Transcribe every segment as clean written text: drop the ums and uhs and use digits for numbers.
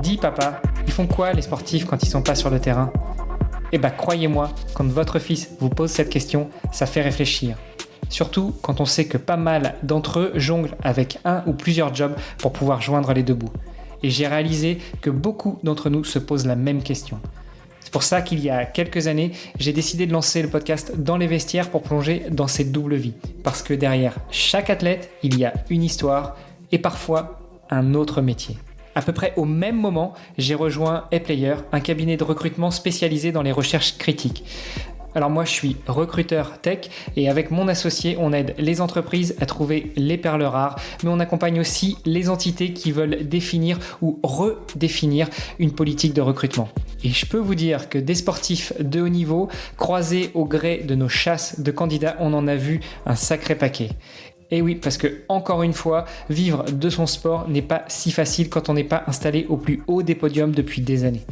Dis papa, ils font quoi les sportifs quand ils sont pas sur le terrain ? Eh ben croyez-moi, quand votre fils vous pose cette question, ça fait réfléchir. Surtout quand on sait que pas mal d'entre eux jonglent avec un ou plusieurs jobs pour pouvoir joindre les deux bouts. Et j'ai réalisé que beaucoup d'entre nous se posent la même question. C'est pour ça qu'il y a quelques années, j'ai décidé de lancer le podcast Dans les vestiaires pour plonger dans cette double vie. Parce que derrière chaque athlète, il y a une histoire et parfois un autre métier. À peu près au même moment, j'ai rejoint ePlayer, un cabinet de recrutement spécialisé dans les recherches critiques. Alors moi, je suis recruteur tech et avec mon associé, on aide les entreprises à trouver les perles rares, mais on accompagne aussi les entités qui veulent définir ou redéfinir une politique de recrutement. Et je peux vous dire que des sportifs de haut niveau, croisés au gré de nos chasses de candidats, on en a vu un sacré paquet. Et oui, parce que, encore une fois, vivre de son sport n'est pas si facile quand on n'est pas installé au plus haut des podiums depuis des années.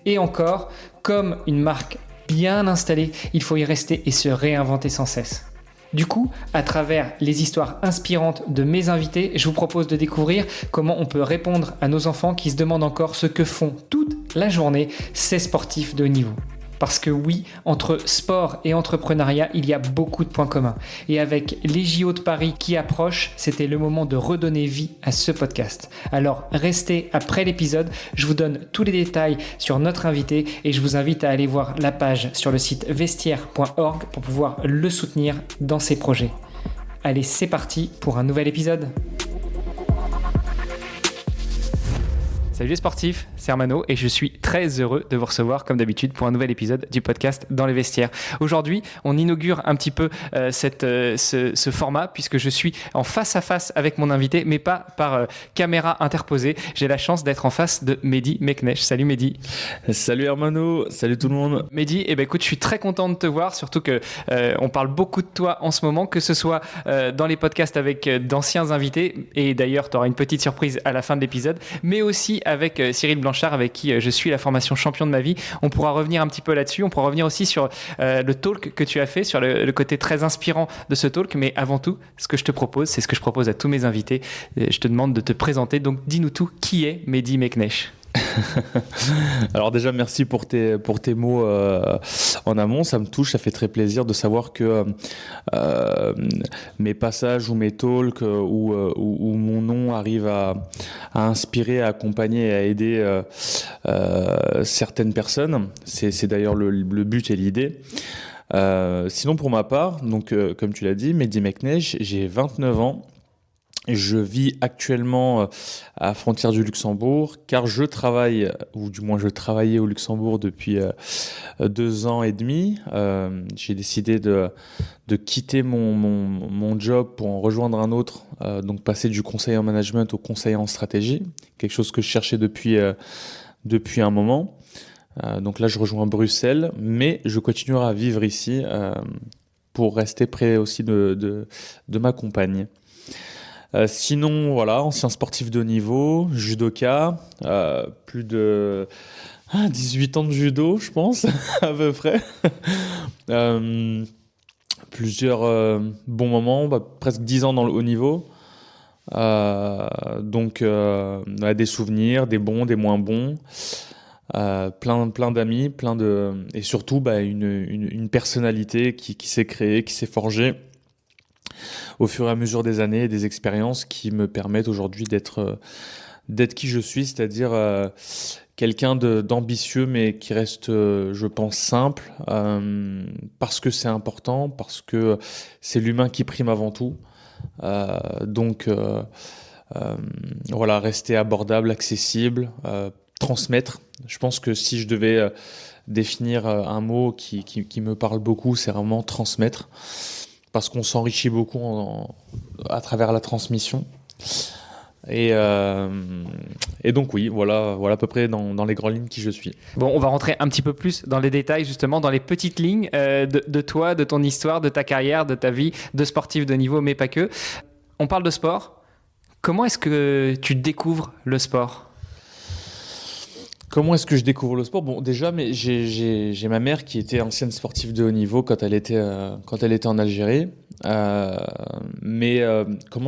Et encore, comme une marque bien installée, il faut y rester et se réinventer sans cesse. Du coup, à travers les histoires inspirantes de mes invités, je vous propose de découvrir comment on peut répondre à nos enfants qui se demandent encore ce que font toute la journée ces sportifs de haut niveau. Parce que oui, entre sport et entrepreneuriat, il y a beaucoup de points communs. Et avec les JO de Paris qui approchent, c'était le moment de redonner vie à ce podcast. Alors restez après l'épisode, je vous donne tous les détails sur notre invité et je vous invite à aller voir la page sur le site vestiaire.org pour pouvoir le soutenir dans ses projets. Allez, c'est parti pour un nouvel épisode. Salut les sportifs, c'est Armano et je suis très heureux de vous recevoir comme d'habitude pour un nouvel épisode du podcast Dans les vestiaires. Aujourd'hui, on inaugure un petit peu ce format puisque je suis en face à face avec mon invité, mais pas par caméra interposée. J'ai la chance d'être en face de Mehdi Meknesh. Salut Mehdi. Salut Armano, salut tout le monde. Mehdi, écoute, je suis très content de te voir, surtout que on parle beaucoup de toi en ce moment, que ce soit dans les podcasts avec d'anciens invités, et d'ailleurs tu auras une petite surprise à la fin de l'épisode, mais aussi avec Cyril Blanchard, avec qui je suis la formation champion de ma vie. On pourra revenir un petit peu là-dessus. On pourra revenir aussi sur le talk que tu as fait, sur le côté très inspirant de ce talk. Mais avant tout, ce que je te propose, c'est ce que je propose à tous mes invités. Je te demande de te présenter. Donc, dis-nous tout. Qui est Mehdi Meknesh ? Alors déjà merci pour tes mots en amont, ça me touche, ça fait très plaisir de savoir que mes passages ou mes talks ou mon nom arrive à inspirer, à accompagner et à aider certaines personnes. C'est d'ailleurs le but et l'idée. Sinon pour ma part, donc comme tu l'as dit, Mehdi Meknesh, j'ai 29 ans. Je vis actuellement à frontière du Luxembourg car je travaille, ou du moins je travaillais au Luxembourg depuis 2 ans et demi. J'ai décidé de quitter mon job pour en rejoindre un autre, donc passer du conseiller en management au conseiller en stratégie, quelque chose que je cherchais depuis un moment. Donc là je rejoins Bruxelles, mais je continuerai à vivre ici pour rester près aussi de ma compagne. Sinon, voilà, ancien sportif de haut niveau, judoka, plus de 18 ans de judo, je pense, à peu près. Plusieurs bons moments, presque 10 ans dans le haut niveau. Donc, des souvenirs, des bons, des moins bons. Plein d'amis, et surtout une personnalité qui s'est créée, qui s'est forgée au fur et à mesure des années et des expériences qui me permettent aujourd'hui d'être qui je suis, c'est-à-dire quelqu'un d'ambitieux mais qui reste, je pense, simple, parce que c'est important, parce que c'est l'humain qui prime avant tout. Donc, rester abordable, accessible, transmettre. Je pense que si je devais définir un mot qui me parle beaucoup, c'est vraiment transmettre. Parce qu'on s'enrichit beaucoup à travers la transmission. Et donc oui, voilà à peu près dans les grandes lignes qui je suis. Bon, on va rentrer un petit peu plus dans les détails, justement, dans les petites lignes de toi, de ton histoire, de ta carrière, de ta vie de sportif de niveau, mais pas que. On parle de sport. Comment est-ce que tu découvres le sport ? Comment est-ce que je découvre le sport? Bon, déjà, mais j'ai ma mère qui était ancienne sportive de haut niveau quand elle était en Algérie. Comment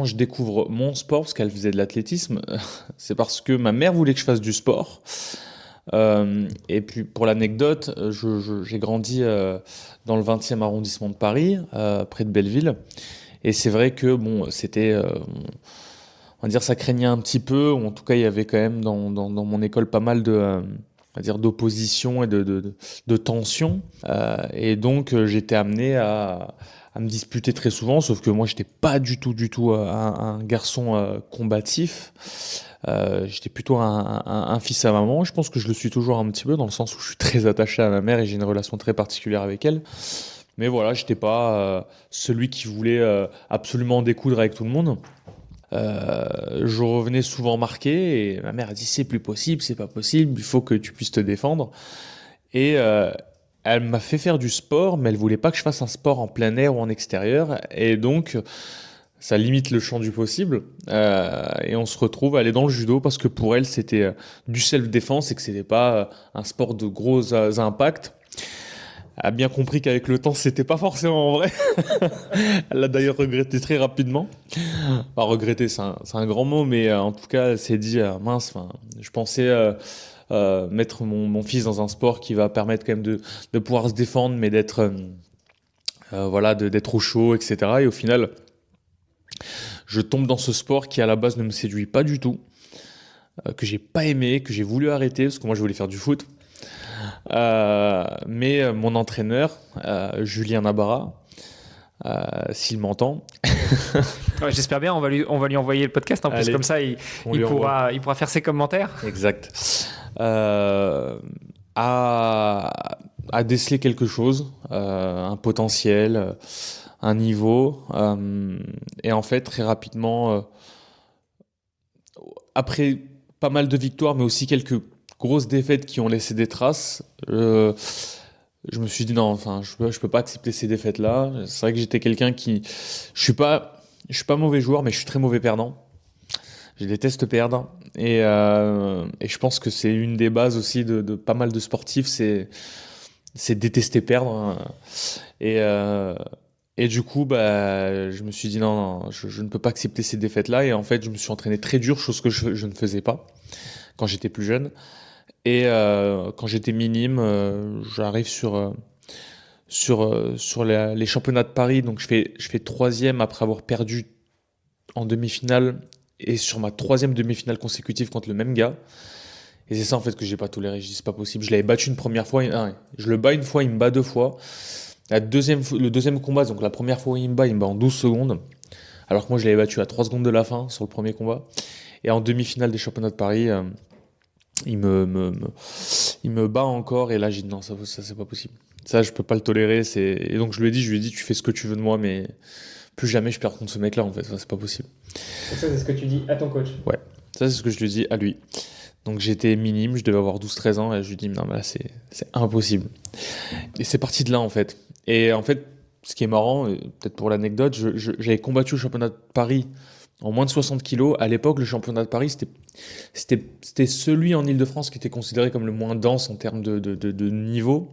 je découvre mon sport? Parce qu'elle faisait de l'athlétisme. C'est parce que ma mère voulait que je fasse du sport. Et puis, pour l'anecdote, j'ai grandi dans le 20e arrondissement de Paris, près de Belleville. Et c'est vrai que, bon, on va dire, ça craignait un petit peu, ou en tout cas, il y avait quand même dans mon école pas mal on va dire, d'opposition et de tension. Et donc, j'étais amené à me disputer très souvent, sauf que moi, j'étais pas du tout un garçon combatif. J'étais plutôt un fils à maman. Je pense que je le suis toujours un petit peu, dans le sens où je suis très attaché à ma mère et j'ai une relation très particulière avec elle. Mais voilà, j'étais pas celui qui voulait absolument découdre avec tout le monde. Je revenais souvent marqué et ma mère a dit c'est plus possible, c'est pas possible, il faut que tu puisses te défendre. Et elle m'a fait faire du sport, mais elle voulait pas que je fasse un sport en plein air ou en extérieur. Et donc, ça limite le champ du possible. Et on se retrouve à aller dans le judo parce que pour elle, c'était du self-défense et que c'était pas un sport de gros impacts. Elle a bien compris qu'avec le temps, c'était pas forcément vrai. Elle l'a d'ailleurs regretté très rapidement. Enfin, regretter, c'est un grand mot, mais en tout cas, elle s'est dit, mince, je pensais mettre mon fils dans un sport qui va permettre quand même de pouvoir se défendre, mais d'être d'être au chaud, etc. Et au final, je tombe dans ce sport qui à la base ne me séduit pas du tout, que j'ai pas aimé, que j'ai voulu arrêter, parce que moi je voulais faire du foot. Mais mon entraîneur, Julien Nabarra, s'il m'entend. Ouais, j'espère bien, on va lui envoyer le podcast en plus, comme ça il pourra faire ses commentaires. Exact. A décelé quelque chose, un potentiel, un niveau. Et en fait, très rapidement, après pas mal de victoires, mais aussi quelques grosses défaites qui ont laissé des traces, je me suis dit non, enfin, je peux pas accepter ces défaites-là. C'est vrai que j'étais quelqu'un je suis pas mauvais joueur, mais je suis très mauvais perdant. Je déteste perdre. Et je pense que c'est une des bases aussi de pas mal de sportifs, c'est détester perdre. Et du coup, je me suis dit non, je ne peux pas accepter ces défaites-là. Et en fait, je me suis entraîné très dur, chose que je ne faisais pas quand j'étais plus jeune. Et quand j'étais minime, j'arrive sur les championnats de Paris. Donc je fais troisième après avoir perdu en demi-finale et sur ma troisième demi-finale consécutive contre le même gars. Et c'est ça en fait que j'ai pas toléré. Je dis c'est pas possible. Je l'avais battu une première fois, je le bats une fois, il me bat deux fois. Le deuxième combat, donc la première fois où il me bat en 12 secondes. Alors que moi je l'avais battu à 3 secondes de la fin sur le premier combat. Et en demi-finale des championnats de Paris, il me bat encore. Et là j'ai dit non, ça c'est pas possible. Ça je peux pas le tolérer. Et donc je lui ai dit tu fais ce que tu veux de moi, mais plus jamais je perds contre ce mec là en fait, ça c'est pas possible. Et ça c'est ce que tu dis à ton coach? Ouais, ça c'est ce que je lui dis à lui. Donc j'étais minime, je devais avoir 12-13 ans et je lui dis non mais là c'est impossible. Et c'est parti de là en fait. Et en fait, ce qui est marrant, peut-être pour l'anecdote, j'avais combattu au championnat de Paris en moins de 60 kilos. À l'époque, le championnat de Paris, c'était celui en Île-de-France qui était considéré comme le moins dense en termes de niveau.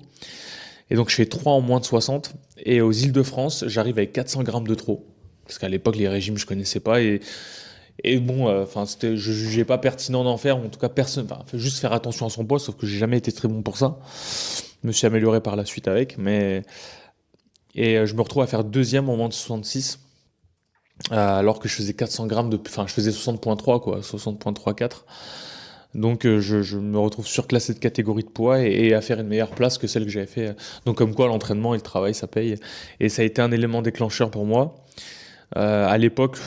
Et donc je fais 3 en moins de 60. Et aux Îles-de-France, j'arrive avec 400 grammes de trop. Parce qu'à l'époque, les régimes, je connaissais pas. Et bon, je jugeais pas pertinent d'en faire. En tout cas, personne. Faut juste faire attention à son poids, sauf que j'ai jamais été très bon pour ça. Je me suis amélioré par la suite avec. Et je me retrouve à faire deuxième en moins de 66. Alors que je faisais 400 grammes je faisais 60.3, quoi. 60.34. Donc je me retrouve surclassé de catégorie de poids et à faire une meilleure place que celle que j'avais fait. Donc comme quoi l'entraînement et le travail ça paye. Et ça a été un élément déclencheur pour moi. À l'époque,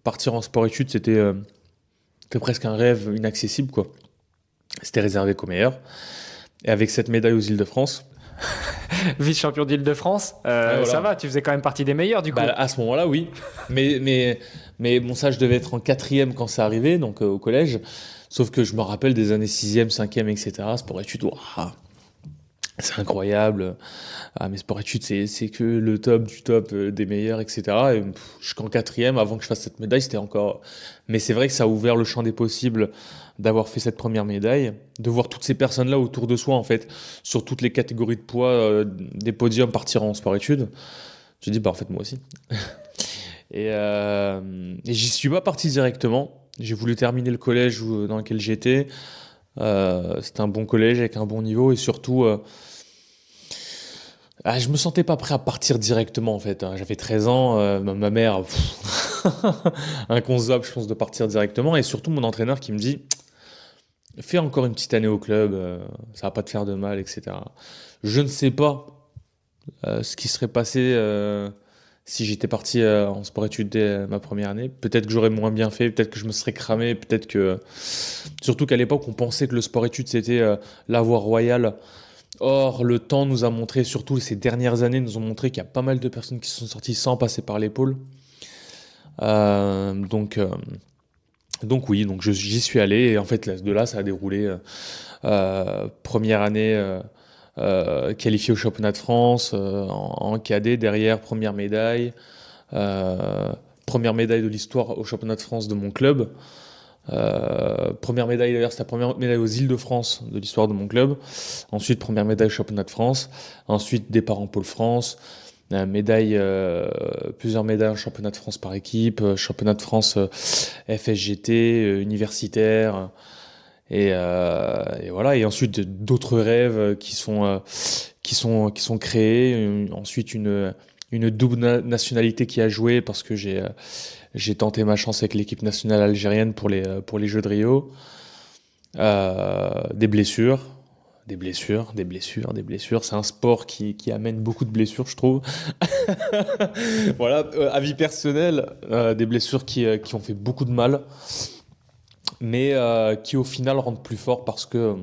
partir en sport-études c'était presque un rêve inaccessible, quoi. C'était réservé qu'aux meilleurs. Et avec cette médaille aux Îles-de-France, vice-champion d'Île-de-France, voilà. Ça va, tu faisais quand même partie des meilleurs du coup. À ce moment-là, oui. Mais bon, ça, je devais être en 4e quand c'est arrivé, donc au collège. Sauf que je me rappelle des années 6e, 5e, etc. Sport-études, c'est incroyable. Ah, mais sport-études, c'est que le top du top des meilleurs, etc. Et jusqu'en quatrième, avant que je fasse cette médaille, c'était encore. Mais c'est vrai que ça a ouvert le champ des possibles d'avoir fait cette première médaille, de voir toutes ces personnes-là autour de soi, en fait, sur toutes les catégories de poids des podiums partir en sport-études. Je dis, bah, en fait, moi aussi. Et j'y suis pas parti directement. J'ai voulu terminer le collège dans lequel j'étais. C'était un bon collège avec un bon niveau et surtout, je me sentais pas prêt à partir directement en fait. J'avais 13 ans, ma mère, inconcevable je pense de partir directement et surtout mon entraîneur qui me dit fais encore une petite année au club, ça va pas te faire de mal, etc. Je ne sais pas ce qui serait passé si j'étais parti en sport-études dès ma première année. Peut-être que j'aurais moins bien fait, peut-être que je me serais cramé, peut-être que... Surtout qu'à l'époque, on pensait que le sport-études, c'était la voie royale. Or, le temps nous a montré, surtout ces dernières années, nous ont montré qu'il y a pas mal de personnes qui se sont sorties sans passer par l'épaule. Euh, donc, euh, donc oui, donc j'y suis allé et en fait, de là, ça a déroulé. Première année qualifié au championnat de France en cadet, derrière première médaille de l'histoire au championnat de France de mon club. Première médaille d'ailleurs, c'était la première médaille aux Îles-de-France de l'histoire de mon club. Ensuite, première médaille au championnat de France. Ensuite, départ en pôle France. Plusieurs médailles en championnat de France par équipe, championnat de France FSGT, universitaire. Et voilà. Et ensuite, d'autres rêves qui sont créés. Ensuite, une double nationalité qui a joué parce que j'ai tenté ma chance avec l'équipe nationale algérienne pour les Jeux de Rio. Des blessures. Des blessures, des blessures, des blessures. C'est un sport qui amène beaucoup de blessures, je trouve. Voilà, avis personnel, des blessures qui ont fait beaucoup de mal, mais qui au final rendent plus fort parce que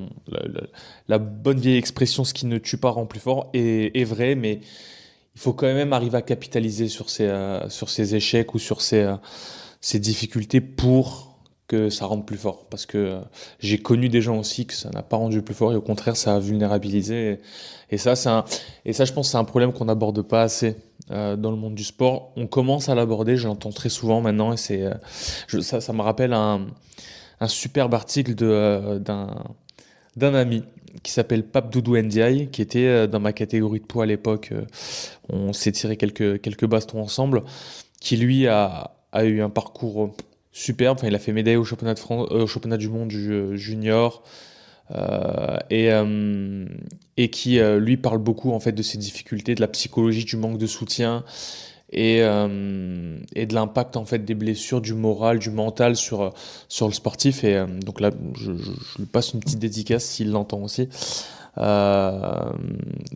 la bonne vieille expression ce qui ne tue pas rend plus fort est vrai, mais il faut quand même arriver à capitaliser sur ces échecs ou sur ces difficultés pour que ça rende plus fort. Parce que j'ai connu des gens aussi que ça n'a pas rendu plus fort et au contraire ça a vulnérabilisé. Et ça, je pense que c'est un problème qu'on n'aborde pas assez dans le monde du sport. On commence à l'aborder, je l'entends très souvent maintenant et ça me rappelle un superbe article d'un ami qui s'appelle Pape Doudou Ndiaye, qui était dans ma catégorie de poids à l'époque. On s'est tiré quelques bastons ensemble, qui lui a eu un parcours superbe. Enfin, il a fait médaille au championnat de France, au championnat du monde junior, et qui lui parle beaucoup en fait de ses difficultés, de la psychologie, du manque de soutien et de l'impact en fait des blessures, du moral, du mental sur le sportif. Et donc là, je lui passe une petite dédicace s'il l'entend aussi.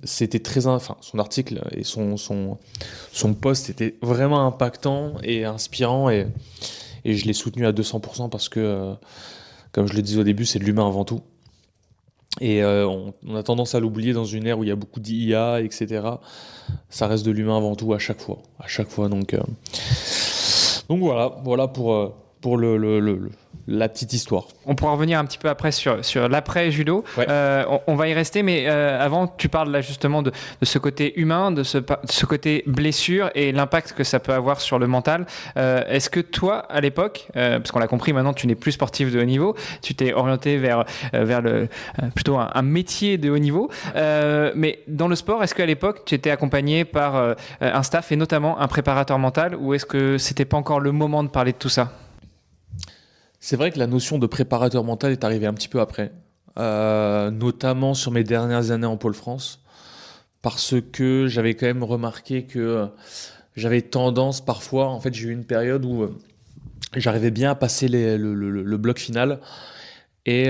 C'était enfin, son article et son post était vraiment impactant et inspirant et je l'ai soutenu à 200% parce que, comme je le disais au début, c'est de l'humain avant tout. Et on a tendance à l'oublier dans une ère où il y a beaucoup d'IA, etc. Ça reste de l'humain avant tout à chaque fois. Donc voilà pour la petite histoire. On pourra revenir un petit peu après sur l'après-judo. Ouais. On va y rester, mais avant, tu parles là justement de ce côté humain, de ce côté blessure et l'impact que ça peut avoir sur le mental. Est-ce que toi, à l'époque, parce qu'on l'a compris, maintenant tu n'es plus sportif de haut niveau, tu t'es orienté vers plutôt un métier de haut niveau, mais dans le sport, est-ce qu'à l'époque tu étais accompagné par un staff et notamment un préparateur mental, ou est-ce que c'était pas encore le moment de parler de tout ça ? C'est vrai que la notion de préparateur mental est arrivée un petit peu après, notamment sur mes dernières années en Pôle France, parce que j'avais quand même remarqué que j'avais tendance parfois, en fait j'ai eu une période où j'arrivais bien à passer le bloc final, et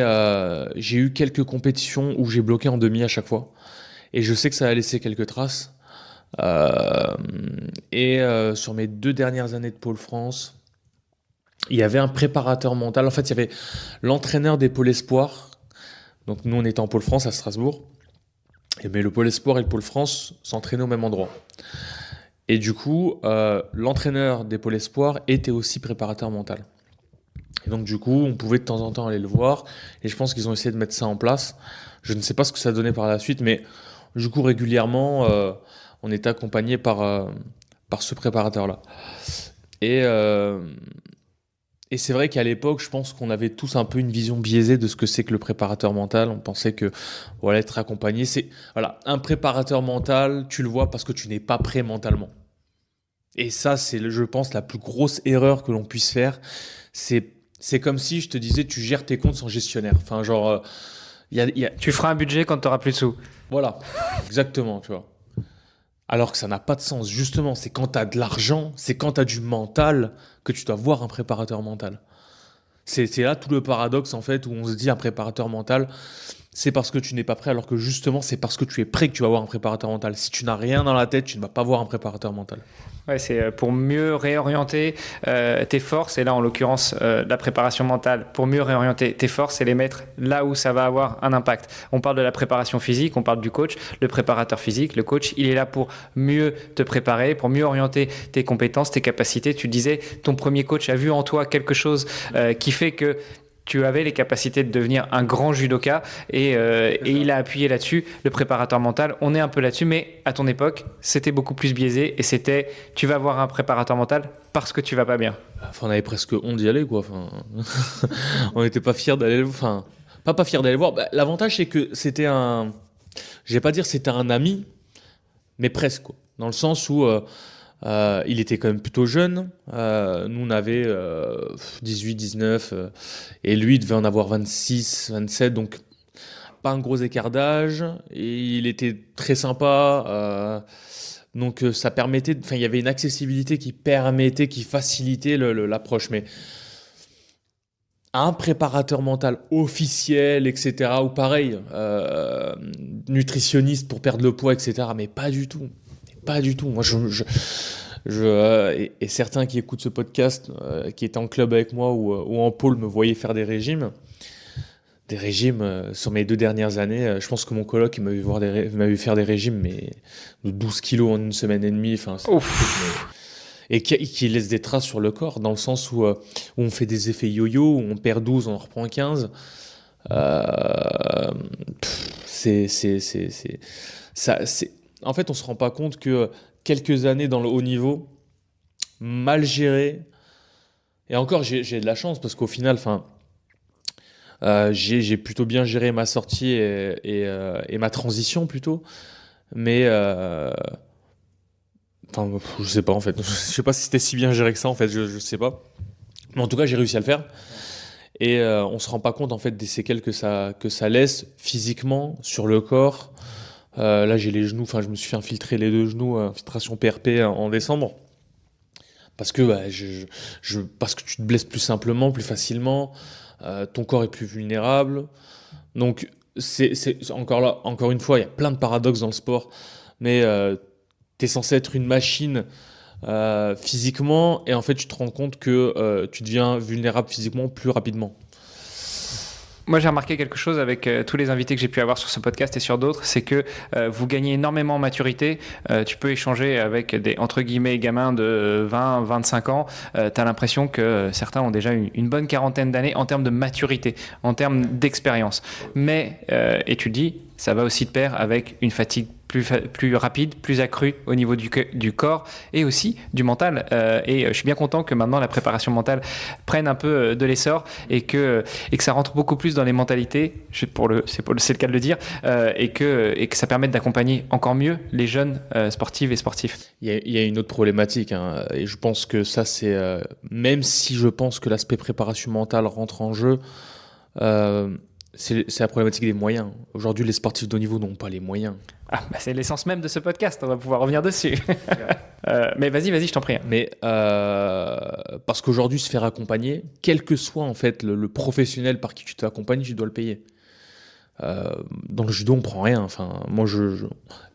j'ai eu quelques compétitions où j'ai bloqué en demi à chaque fois, et je sais que ça a laissé quelques traces, sur mes 2 dernières années de Pôle France, il y avait un préparateur mental. En fait, il y avait l'entraîneur des pôles espoirs. Donc, nous, on était en pôle France à Strasbourg. Mais le pôle espoir et le pôle France s'entraînaient au même endroit. Et du coup, l'entraîneur des pôles espoirs était aussi préparateur mental. Et donc, du coup, on pouvait de temps en temps aller le voir. Et je pense qu'ils ont essayé de mettre ça en place. Je ne sais pas ce que ça donnait par la suite, mais du coup, régulièrement, on était accompagné par ce préparateur-là. Et, et c'est vrai qu'à l'époque, je pense qu'on avait tous un peu une vision biaisée de ce que c'est que le préparateur mental. On pensait que voilà, être accompagné, c'est voilà, un préparateur mental, tu le vois parce que tu n'es pas prêt mentalement. Et ça, c'est, je pense, la plus grosse erreur que l'on puisse faire. C'est comme si je te disais, tu gères tes comptes sans gestionnaire. Enfin, genre, Tu feras un budget quand tu n'auras plus de sous. voilà, exactement, tu vois. Alors que ça n'a pas de sens. Justement, c'est quand tu as de l'argent, c'est quand tu as du mental que tu dois voir un préparateur mental. C'est là tout le paradoxe, en fait, où on se dit un préparateur mental, c'est parce que tu n'es pas prêt, alors que justement, c'est parce que tu es prêt que tu vas voir un préparateur mental. Si tu n'as rien dans la tête, tu ne vas pas voir un préparateur mental. Ouais, c'est pour mieux réorienter tes forces, et là en l'occurrence la préparation mentale, pour mieux réorienter tes forces et les mettre là où ça va avoir un impact. On parle de la préparation physique, on parle du coach, le préparateur physique, le coach, il est là pour mieux te préparer, pour mieux orienter tes compétences, tes capacités. Tu disais, ton premier coach a vu en toi quelque chose qui fait que tu avais les capacités de devenir un grand judoka et il a appuyé là-dessus. Le préparateur mental, on est un peu là-dessus, mais à ton époque, c'était beaucoup plus biaisé et c'était tu vas voir un préparateur mental parce que tu vas pas bien. Enfin, on avait presque honte d'y aller, quoi. Enfin, on n'était pas fiers d'aller, enfin, pas fiers d'aller voir. Bah, l'avantage, c'est que c'était je vais pas dire c'était un ami, mais presque, quoi. Dans le sens où il était quand même plutôt jeune. Nous, on avait 18, 19, et lui, il devait en avoir 26, 27, donc pas un gros écart d'âge. Et il était très sympa. Donc ça permettait, enfin, il y avait une accessibilité qui facilitait l'approche. Mais un préparateur mental officiel, etc., ou pareil, nutritionniste pour perdre le poids, etc., mais pas du tout. Pas du tout. Moi, et certains qui écoutent ce podcast, qui étaient en club avec moi ou en pôle, me voyaient faire des régimes. Des régimes sur mes 2 dernières années. Je pense que mon coloc m'a vu faire des régimes, mais de 12 kilos en 1 semaine et demie. Enfin, et qui laisse des traces sur le corps, dans le sens où on fait des effets yo-yo, où on perd 12, on en reprend 15. En fait, on se rend pas compte que quelques années dans le haut niveau, mal géré, et encore j'ai de la chance parce qu'au final, j'ai plutôt bien géré ma sortie et ma transition plutôt, mais je sais pas en fait, je sais pas si c'était si bien géré que ça en fait, je sais pas, mais en tout cas j'ai réussi à le faire. Et on se rend pas compte en fait des séquelles que ça laisse physiquement sur le corps. Là, j'ai les genoux, je me suis fait infiltrer les 2 genoux, infiltration PRP en décembre. Parce que, parce que tu te blesses plus simplement, plus facilement, ton corps est plus vulnérable. Donc, c'est encore une fois, il y a plein de paradoxes dans le sport, mais tu es censé être une machine physiquement, et en fait, tu te rends compte que tu deviens vulnérable physiquement plus rapidement. Moi, j'ai remarqué quelque chose avec tous les invités que j'ai pu avoir sur ce podcast et sur d'autres, c'est que vous gagnez énormément en maturité. Tu peux échanger avec des, entre guillemets, gamins de 20, 25 ans. Tu as l'impression que certains ont déjà une bonne quarantaine d'années en termes de maturité, en termes d'expérience. Mais, et tu le dis, ça va aussi de pair avec une fatigue plus rapide, plus accrue au niveau du corps et aussi du mental. Et je suis bien content que maintenant la préparation mentale prenne un peu de l'essor et que ça rentre beaucoup plus dans les mentalités, c'est le cas de le dire, et que ça permette d'accompagner encore mieux les jeunes sportives et sportifs. Il y a une autre problématique, hein, et je pense que ça c'est, même si je pense que l'aspect préparation mentale rentre en jeu, c'est la problématique des moyens. Aujourd'hui, les sportifs de haut niveau n'ont pas les moyens. C'est l'essence même de ce podcast, on va pouvoir revenir dessus. Mais vas-y, je t'en prie. Mais parce qu'aujourd'hui, se faire accompagner, quel que soit en fait le professionnel par qui tu t'accompagnes, tu dois le payer. Dans le judo, on prend rien. Enfin, moi,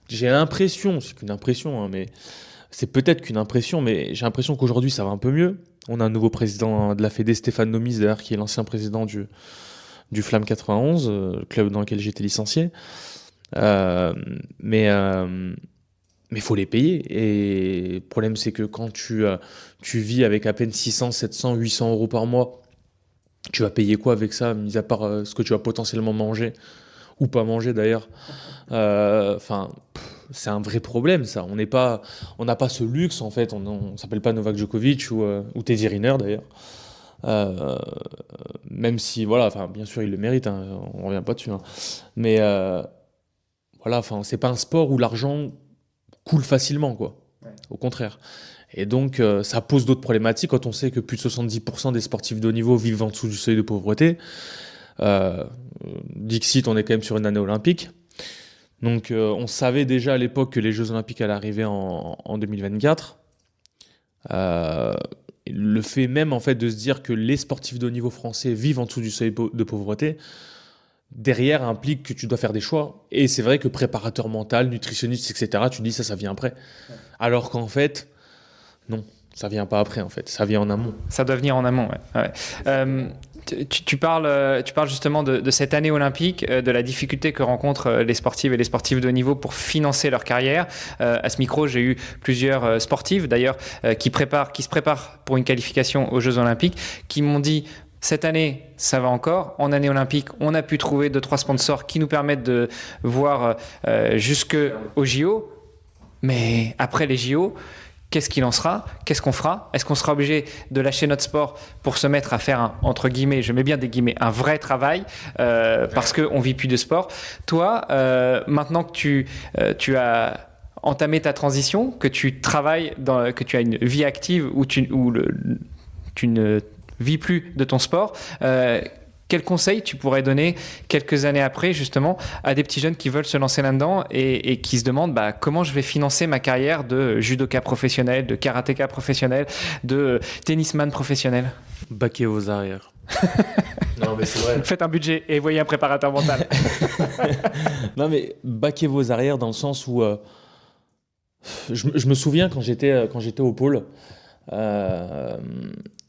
j'ai l'impression, c'est qu'une impression, hein, mais c'est peut-être qu'une impression, mais j'ai l'impression qu'aujourd'hui, ça va un peu mieux. On a un nouveau président de la Fédé, Stéphane Nomis, d'ailleurs, qui est l'ancien président du Flamme 91, le club dans lequel j'étais licencié. Mais il faut les payer. Et le problème, c'est que quand tu vis avec à peine 600, 700, 800 euros par mois, tu vas payer quoi avec ça, mis à part ce que tu vas potentiellement manger ou pas manger d'ailleurs. Enfin, c'est un vrai problème ça. On n'a pas ce luxe en fait. On s'appelle pas Novak Djokovic ou Teddy Riner d'ailleurs. Même si voilà, enfin bien sûr il le mérite, hein, on revient pas dessus. Hein. Mais voilà, enfin c'est pas un sport où l'argent coule facilement quoi. Ouais. Au contraire. Et donc ça pose d'autres problématiques quand on sait que plus de 70% des sportifs de haut niveau vivent en dessous du seuil de pauvreté. Dixit, on est quand même sur une année olympique. Donc on savait déjà à l'époque que les Jeux Olympiques allaient arriver en 2024. Le fait même en fait de se dire que les sportifs de haut niveau français vivent en dessous du seuil de pauvreté, derrière implique que tu dois faire des choix. Et c'est vrai que préparateur mental, nutritionniste, etc., tu dis ça vient après. Ouais. Alors qu'en fait, non, ça vient pas après en fait, ça vient en amont. Ça doit venir en amont, ouais. Tu parles justement de cette année olympique, de la difficulté que rencontrent les sportives et les sportifs de haut niveau pour financer leur carrière. À ce micro, j'ai eu plusieurs sportifs d'ailleurs qui se préparent pour une qualification aux Jeux olympiques, qui m'ont dit cette année, ça va encore. En année olympique, on a pu trouver 2-3 sponsors qui nous permettent de voir jusqu'aux JO. Mais après les JO, qu'est-ce qu'il en sera ? Qu'est-ce qu'on fera ? Est-ce qu'on sera obligé de lâcher notre sport pour se mettre à faire entre guillemets, je mets bien des guillemets, un vrai travail parce qu'on ne vit plus de sport. Toi, maintenant que tu as entamé ta transition, que tu travailles, que tu as une vie active où tu ne vis plus de ton sport, quel conseil tu pourrais donner quelques années après justement à des petits jeunes qui veulent se lancer là-dedans et qui se demandent comment je vais financer ma carrière de judoka professionnel, de karatéka professionnel, de tennisman professionnel ? Baquez vos arrières. Non mais c'est vrai. Faites un budget et voyez un préparateur mental. Non mais baquez vos arrières dans le sens où je me souviens quand j'étais au pôle.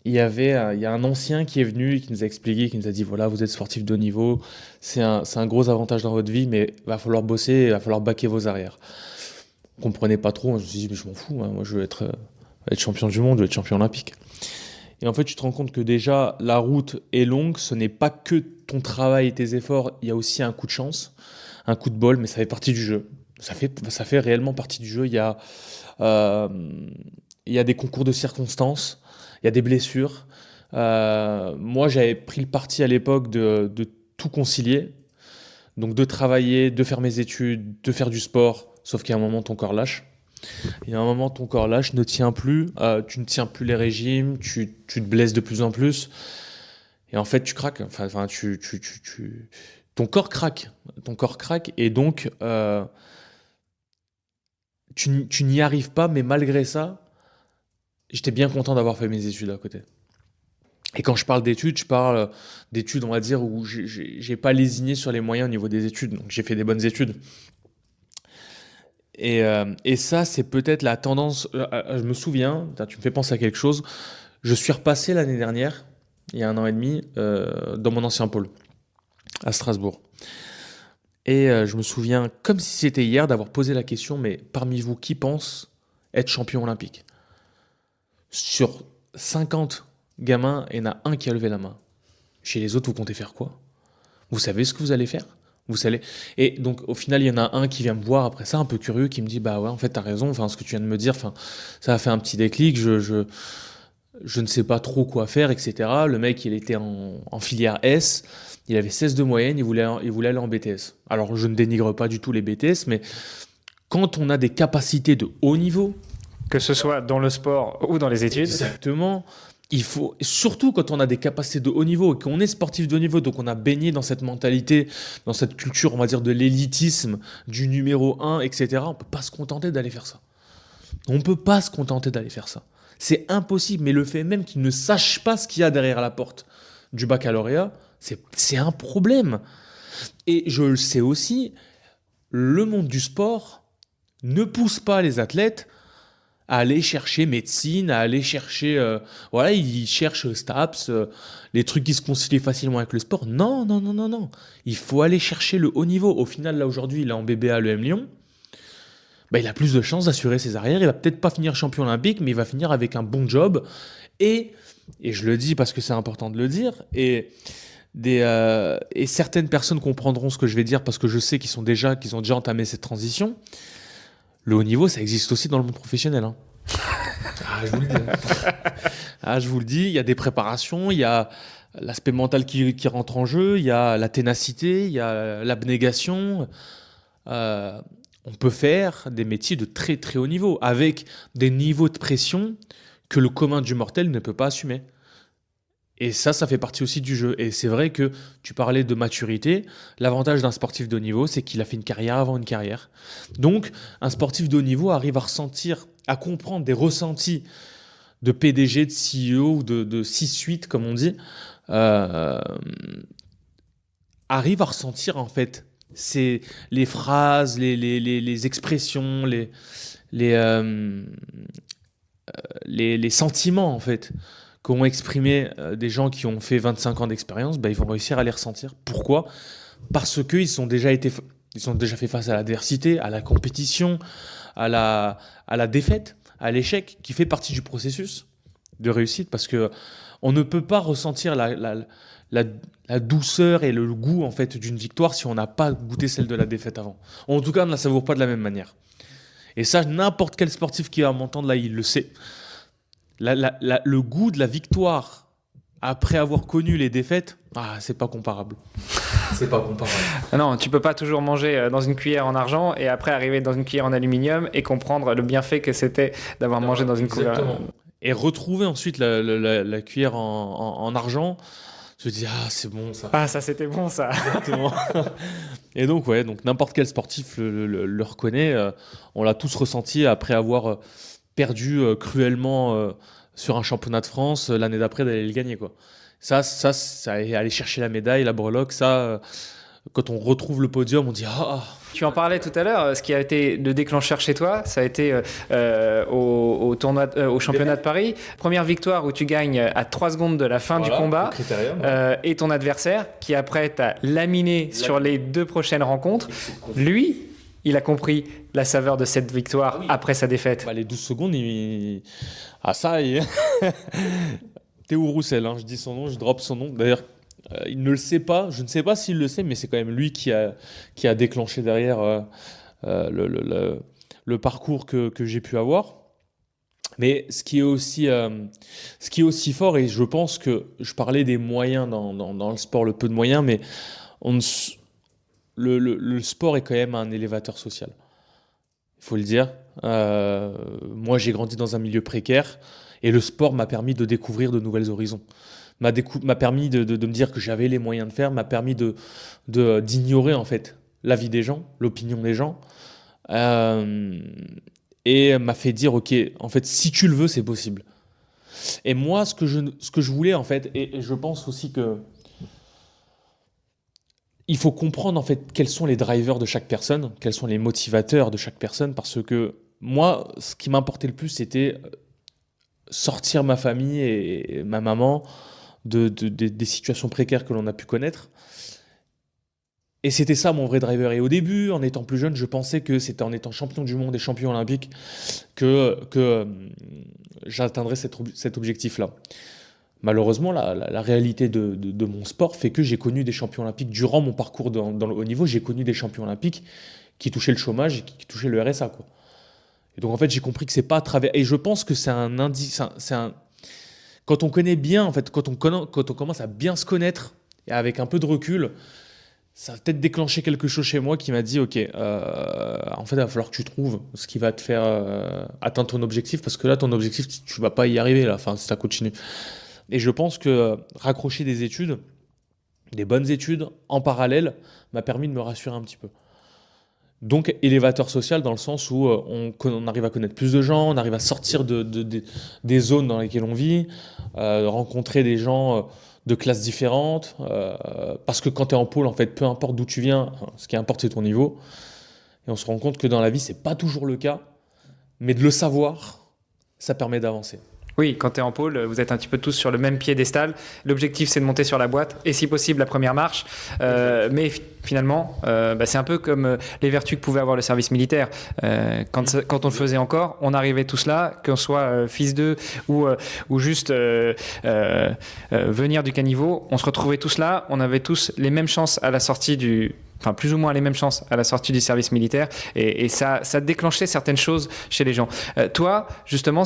Il y a un ancien qui est venu et qui nous a expliqué, qui nous a dit voilà, vous êtes sportif de haut niveau, c'est un gros avantage dans votre vie, mais il va falloir bosser, il va falloir baquer vos arrières. On comprenait pas trop, je me suis dit mais je m'en fous, hein, moi je veux être champion du monde, je veux être champion olympique. Et en fait tu te rends compte que déjà la route est longue, ce n'est pas que ton travail et tes efforts, il y a aussi un coup de chance, un coup de bol, mais ça fait partie du jeu. Ça fait réellement partie du jeu. Il y a des concours de circonstances. Il y a des blessures. Moi, j'avais pris le parti à l'époque de tout concilier. Donc, de travailler, de faire mes études, de faire du sport. Sauf qu'à un moment, ton corps lâche. Et à un moment, ton corps lâche, ne tient plus. Tu ne tiens plus les régimes. Tu te blesses de plus en plus. Et en fait, tu craques. Enfin, ton corps craque. Ton corps craque. Et donc, tu n'y arrives pas. Mais malgré ça, j'étais bien content d'avoir fait mes études à côté. Et quand je parle d'études, je parle d'études, on va dire, où j'ai pas lésiné sur les moyens au niveau des études. Donc j'ai fait des bonnes études. Et ça, c'est peut-être la tendance. Je me souviens, tu me fais penser à quelque chose. Je suis repassé l'année dernière, il y a 1 an et demi, dans mon ancien pôle, à Strasbourg. Et je me souviens, comme si c'était hier, d'avoir posé la question, mais parmi vous, qui pense être champion olympique ? Sur 50 gamins, il y en a un qui a levé la main. Chez les autres, vous comptez faire quoi ? Vous savez ce que vous allez faire ? Vous savez. Et donc, au final, il y en a un qui vient me voir après ça, un peu curieux, qui me dit bah ouais, en fait, t'as raison. Enfin, ce que tu viens de me dire, enfin, ça a fait un petit déclic. Je ne sais pas trop quoi faire, etc. Le mec, il était en filière S. Il avait 16 de moyenne. Il voulait aller en BTS. Alors, je ne dénigre pas du tout les BTS, mais quand on a des capacités de haut niveau, que ce soit dans le sport ou dans les études. Exactement. Il faut, surtout quand on a des capacités de haut niveau et qu'on est sportif de haut niveau, donc on a baigné dans cette mentalité, dans cette culture, on va dire, de l'élitisme, du numéro 1, etc. On ne peut pas se contenter d'aller faire ça. On ne peut pas se contenter d'aller faire ça. C'est impossible, mais le fait même qu'ils ne sachent pas ce qu'il y a derrière la porte du baccalauréat, c'est un problème. Et je le sais aussi, le monde du sport ne pousse pas les athlètes à aller chercher médecine, à aller chercher... ils cherchent STAPS, les trucs qui se concilient facilement avec le sport. Non. Il faut aller chercher le haut niveau. Au final, là, aujourd'hui, il est en BBA à l'EM Lyon. Il a plus de chances d'assurer ses arrières. Il va peut-être pas finir champion olympique, mais il va finir avec un bon job. Et je le dis parce que c'est important de le dire, et et certaines personnes comprendront ce que je vais dire parce que je sais qu'ils ont déjà entamé cette transition. Le haut niveau, ça existe aussi dans le monde professionnel. Hein. Je vous le dis. Je vous le dis, il y a des préparations, il y a l'aspect mental qui rentre en jeu, il y a la ténacité, il y a l'abnégation. On peut faire des métiers de très très haut niveau avec des niveaux de pression que le commun du mortel ne peut pas assumer. Et ça fait partie aussi du jeu. Et c'est vrai que tu parlais de maturité. L'avantage d'un sportif de haut niveau, c'est qu'il a fait une carrière avant une carrière. Donc, un sportif de haut niveau arrive à ressentir, à comprendre des ressentis de PDG, de CEO ou de C-suite, comme on dit, arrive à ressentir, en fait, les phrases, les expressions, les sentiments, en fait, qu'ont exprimé des gens qui ont fait 25 ans d'expérience, ils vont réussir à les ressentir. Pourquoi ? Parce qu'ils ont déjà fait face à l'adversité, à la compétition, à la défaite, à l'échec, qui fait partie du processus de réussite. Parce que on ne peut pas ressentir la douceur et le goût en fait d'une victoire si on n'a pas goûté celle de la défaite avant. En tout cas, on ne la savoure pas de la même manière. Et ça, n'importe quel sportif qui va m'entendre là, il le sait. Le goût de la victoire après avoir connu les défaites, c'est pas comparable. C'est pas comparable. Non, tu peux pas toujours manger dans une cuillère en argent et après arriver dans une cuillère en aluminium et comprendre le bienfait que c'était d'avoir mangé dans une cuillère. Et retrouver ensuite la cuillère en argent, je me dis c'est bon ça. Ça c'était bon ça. Exactement. Et donc n'importe quel sportif le reconnaît. On l'a tous ressenti après avoir perdu cruellement sur un championnat de France l'année d'après d'aller le gagner quoi. Ça aller chercher la médaille, la breloque, quand on retrouve le podium, on dit Tu en parlais tout à l'heure, ce qui a été le déclencheur chez toi, ça a été au championnat de Paris. Première victoire où tu gagnes à 3 secondes de la fin du combat. Et ton adversaire, qui après t'a laminé sur les 2 prochaines rencontres, lui, il a compris la saveur de cette victoire après sa défaite. Les 12 secondes, Théo Roussel, je dis son nom, je drop son nom. D'ailleurs, il ne le sait pas, je ne sais pas s'il le sait, mais c'est quand même lui qui a déclenché derrière le parcours que j'ai pu avoir. Mais ce qui est aussi fort, et je pense que je parlais des moyens dans le sport, le peu de moyens, mais le sport est quand même un élévateur social. Il faut le dire. Moi, j'ai grandi dans un milieu précaire et le sport m'a permis de découvrir de nouveaux horizons. M'a permis de me dire que j'avais les moyens de faire, m'a permis d'ignorer en fait la vie des gens, l'opinion des gens, et m'a fait dire ok, en fait, si tu le veux, c'est possible. Et moi, ce que je voulais en fait, et je pense aussi que il faut comprendre en fait quels sont les drivers de chaque personne, quels sont les motivateurs de chaque personne, parce que moi, ce qui m'importait le plus, c'était sortir ma famille et ma maman des situations précaires que l'on a pu connaître. Et c'était ça mon vrai driver. Et au début, en étant plus jeune, je pensais que c'était en étant champion du monde et champion olympique que j'atteindrais cet objectif-là. Malheureusement, la réalité de mon sport fait que j'ai connu des champions olympiques. Durant mon parcours dans le haut niveau, j'ai connu des champions olympiques qui touchaient le chômage et qui touchaient le RSA, quoi. Et donc en fait, j'ai compris que c'est pas à travers. Et je pense que c'est un indice. Quand on connaît bien, en fait, quand on commence à bien se connaître et avec un peu de recul, ça a peut-être déclenché quelque chose chez moi qui m'a dit ok, en fait, il va falloir que tu trouves ce qui va te faire atteindre ton objectif, parce que là, ton objectif, tu vas pas y arriver là. Enfin, si ça continue. Et je pense que raccrocher des études, des bonnes études en parallèle, m'a permis de me rassurer un petit peu. Donc élévateur social dans le sens où on arrive à connaître plus de gens, on arrive à sortir des zones dans lesquelles on vit, rencontrer des gens de classes différentes, parce que quand tu es en pôle, en fait, peu importe d'où tu viens, ce qui importe c'est ton niveau. Et on se rend compte que dans la vie, c'est pas toujours le cas, mais de le savoir, ça permet d'avancer. Oui, quand tu es en pôle, vous êtes un petit peu tous sur le même piédestal. L'objectif, c'est de monter sur la boîte et si possible la première marche. Mais finalement, c'est un peu comme les vertus que pouvait avoir le service militaire. Quand on le faisait encore, on arrivait tous là, qu'on soit fils d'eux ou juste venir du caniveau, on se retrouvait tous là, on avait tous les mêmes chances à la sortie enfin plus ou moins les mêmes chances à la sortie du service militaire et ça déclenchait certaines choses chez les gens. Toi, justement,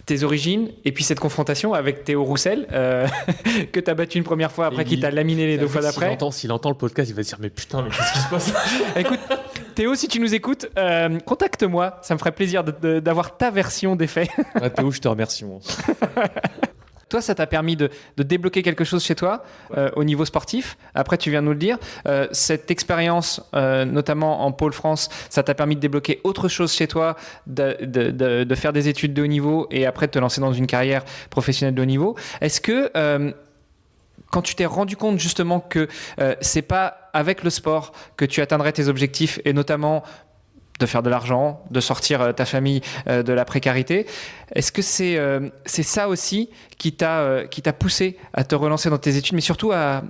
tes origines et puis cette confrontation avec Théo Roussel que tu as battu une première fois après qu'il t'a laminé les 2 fois d'après. S'il entend le podcast, il va se dire mais putain, mais qu'est-ce qui se passe? Écoute, Théo, si tu nous écoutes, contacte-moi, ça me ferait plaisir d'avoir ta version des faits. Théo, je te remercie. Moi. Toi, ça t'a permis de débloquer quelque chose chez toi au niveau sportif. Après, tu viens de nous le dire. Cette expérience, notamment en Pôle France, ça t'a permis de débloquer autre chose chez toi, de faire des études de haut niveau et après de te lancer dans une carrière professionnelle de haut niveau. Est-ce que quand tu t'es rendu compte justement que c'est pas avec le sport que tu atteindrais tes objectifs et notamment de faire de l'argent, de sortir ta famille de la précarité. Est-ce que c'est ça aussi qui t'a poussé à te relancer dans tes études, mais surtout à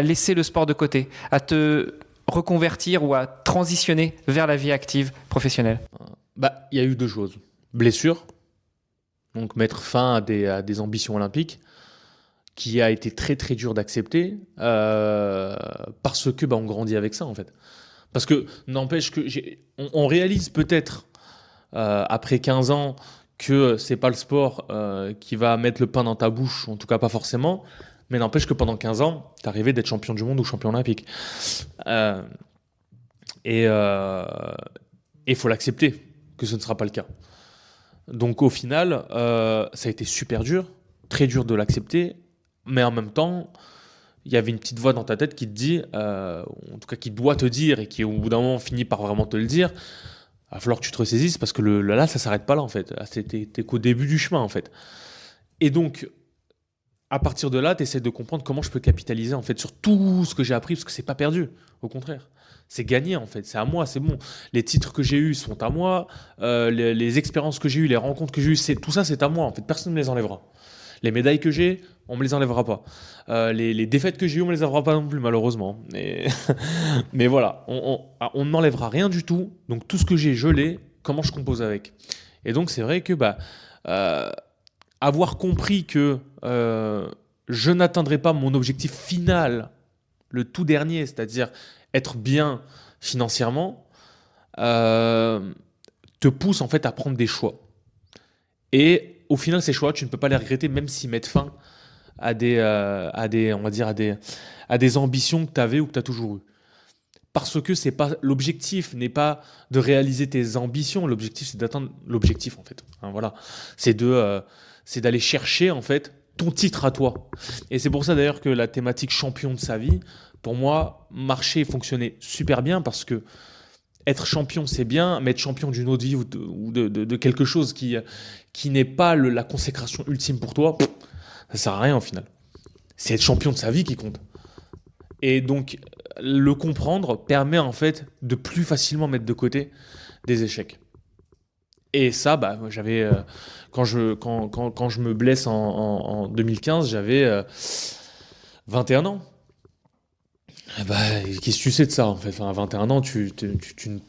laisser le sport de côté, à te reconvertir ou à transitionner vers la vie active professionnelle? Il y a eu 2 choses. Blessure, donc mettre fin à des ambitions olympiques, qui a été très très dur d'accepter parce que on grandit avec ça en fait. Parce que n'empêche que on réalise peut-être après 15 ans que c'est pas le sport qui va mettre le pain dans ta bouche, en tout cas pas forcément, mais n'empêche que pendant 15 ans, t'es arrivé d'être champion du monde ou champion olympique. Et il faut l'accepter que ce ne sera pas le cas. Donc au final, ça a été super dur, très dur de l'accepter, mais en même temps, il y avait une petite voix dans ta tête qui te dit, en tout cas qui doit te dire et qui au bout d'un moment finit par vraiment te le dire, il va falloir que tu te ressaisisses parce que là, ça s'arrête pas là en fait. T'es qu'au début du chemin en fait. Et donc, à partir de là, tu essaies de comprendre comment je peux capitaliser en fait sur tout ce que j'ai appris parce que c'est pas perdu. Au contraire, c'est gagné en fait. C'est à moi, c'est bon. Les titres que j'ai eus sont à moi. Les expériences que j'ai eues, les rencontres que j'ai eues, tout ça, c'est à moi en fait. Personne ne me les enlèvera. Les médailles que j'ai, on me les enlèvera pas. Les défaites que j'ai eues, on me les enlèvera pas non plus, malheureusement. Mais voilà, on ne m'enlèvera rien du tout. Donc tout ce que j'ai, je l'ai. Comment je compose avec? Et donc c'est vrai que avoir compris que je n'atteindrai pas mon objectif final, le tout dernier, c'est-à-dire être bien financièrement, te pousse en fait à prendre des choix. Et au final, ces choix, tu ne peux pas les regretter, même s'ils mettent fin à des ambitions que tu avais ou que tu as toujours eues. Parce que l'objectif n'est pas de réaliser tes ambitions, l'objectif c'est d'atteindre l'objectif en fait. Voilà. C'est d'aller chercher en fait ton titre à toi. Et c'est pour ça d'ailleurs que la thématique champion de sa vie, pour moi, marchait et fonctionnait super bien parce que être champion, c'est bien, mais être champion d'une autre vie ou de quelque chose qui n'est pas la consécration ultime pour toi, ça sert à rien au final. C'est être champion de sa vie qui compte. Et donc, le comprendre permet en fait de plus facilement mettre de côté des échecs. Et ça, j'avais quand je me blesse en 2015, j'avais 21 ans. Qu'est-ce que tu sais de ça en fait? À 21 ans, tu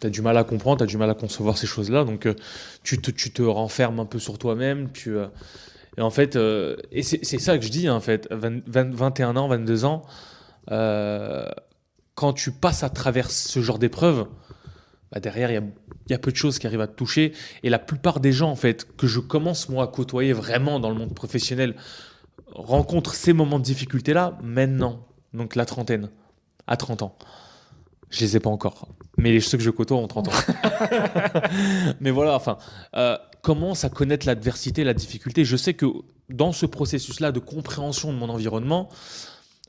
as du mal à comprendre, tu as du mal à concevoir ces choses-là, donc tu te renfermes un peu sur toi-même. Et en fait, et c'est ça que je dis en fait, 21 ans, 22 ans, quand tu passes à travers ce genre d'épreuve, derrière, il y a peu de choses qui arrivent à te toucher. Et la plupart des gens en fait, que je commence moi à côtoyer vraiment dans le monde professionnel rencontrent ces moments de difficulté-là maintenant, donc la trentaine. À 30 ans. Je les ai pas encore. Mais ceux que je côtoie ont 30 ans. Mais voilà, commence à connaître l'adversité, la difficulté. Je sais que dans ce processus-là de compréhension de mon environnement,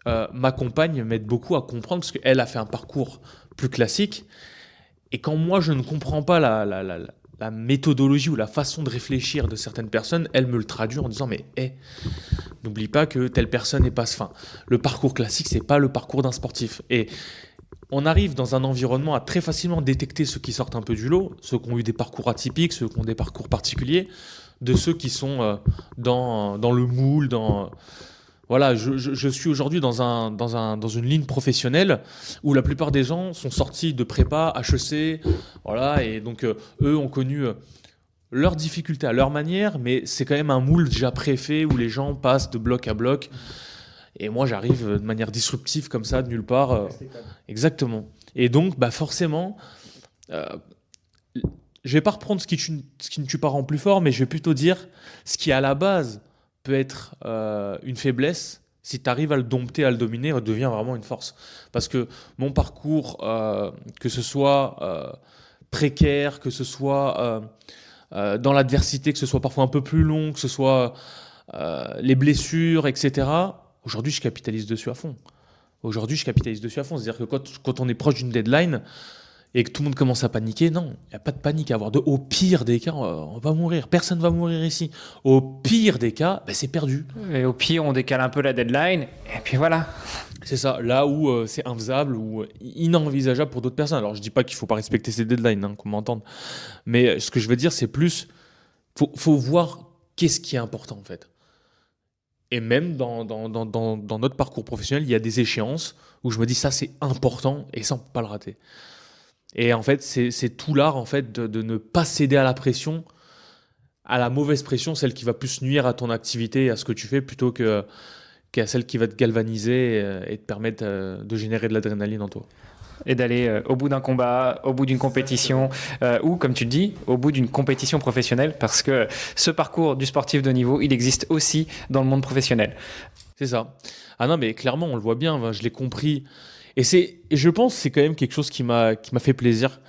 ma compagne m'aide beaucoup à comprendre parce qu'elle a fait un parcours plus classique. Et quand moi, je ne comprends pas la méthodologie ou la façon de réfléchir de certaines personnes, elle me le traduit en disant « Mais n'oublie pas que telle personne n'est pas fin. » Le parcours classique, c'est pas le parcours d'un sportif. Et on arrive dans un environnement à très facilement détecter ceux qui sortent un peu du lot, ceux qui ont eu des parcours atypiques, ceux qui ont des parcours particuliers. de ceux qui sont dans le moule, Voilà, je suis aujourd'hui dans une ligne professionnelle où la plupart des gens sont sortis de prépa, HEC, voilà, et donc eux ont connu leurs difficultés à leur manière, mais c'est quand même un moule déjà préfet où les gens passent de bloc à bloc. Et moi, j'arrive de manière disruptive comme ça, de nulle part. Exactement. Et donc, forcément, je vais pas reprendre ce qui ne tue pas rend plus fort, mais je vais plutôt dire ce qui à la base peut être une faiblesse, si tu arrives à le dompter, à le dominer, ça devient vraiment une force. Parce que mon parcours, que ce soit précaire, que ce soit dans l'adversité, que ce soit parfois un peu plus long, que ce soit les blessures, etc., aujourd'hui, je capitalise dessus à fond. C'est-à-dire que quand on est proche d'une deadline, et que tout le monde commence à paniquer, non, il n'y a pas de panique à avoir. Au pire des cas, on va mourir. Personne ne va mourir ici. Au pire des cas, c'est perdu. Et au pire, on décale un peu la deadline, et puis voilà. C'est ça, là où c'est infaisable ou inenvisageable pour d'autres personnes. Alors, je ne dis pas qu'il ne faut pas respecter ces deadlines, qu'on m'entende. Mais ce que je veux dire, c'est plus, faut voir qu'est-ce qui est important, en fait. Et même dans notre parcours professionnel, il y a des échéances où je me dis, ça, c'est important, et ça, on ne peut pas le rater. Et en fait, c'est tout l'art en fait, de ne pas céder à la pression, à la mauvaise pression, celle qui va plus nuire à ton activité et à ce que tu fais, plutôt qu'à celle qui va te galvaniser et te permettre de générer de l'adrénaline en toi. Et d'aller au bout d'un combat, au bout d'une compétition, ou comme tu le dis, au bout d'une compétition professionnelle, parce que ce parcours du sportif de haut niveau, il existe aussi dans le monde professionnel. C'est ça. Ah non, mais clairement, on le voit bien, je l'ai compris. Et je pense que c'est quand même quelque chose qui m'a fait plaisir,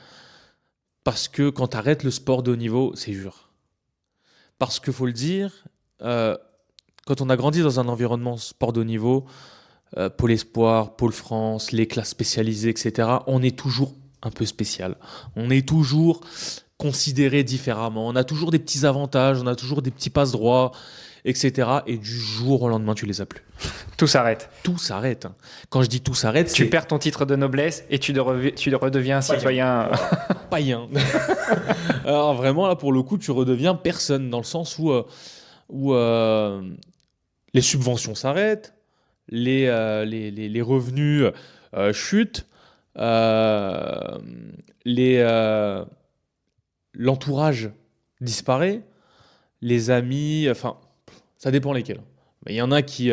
parce que quand tu arrêtes le sport de haut niveau, c'est dur. Parce qu'il faut le dire, quand on a grandi dans un environnement sport de haut niveau, Pôle Espoir, Pôle France, les classes spécialisées, etc., on est toujours un peu spécial. On est toujours considéré différemment. On a toujours des petits avantages, on a toujours des petits passe-droits, etc. Et du jour au lendemain, tu les as plus. Tout s'arrête. Tout s'arrête. Quand je dis tout s'arrête, tu perds ton titre de noblesse et tu redeviens un citoyen païen. Alors vraiment, là, pour le coup, tu redeviens personne, dans le sens où les subventions s'arrêtent, les revenus chutent, l'entourage disparaît, les amis, enfin, ça dépend lesquels. Il y en a qui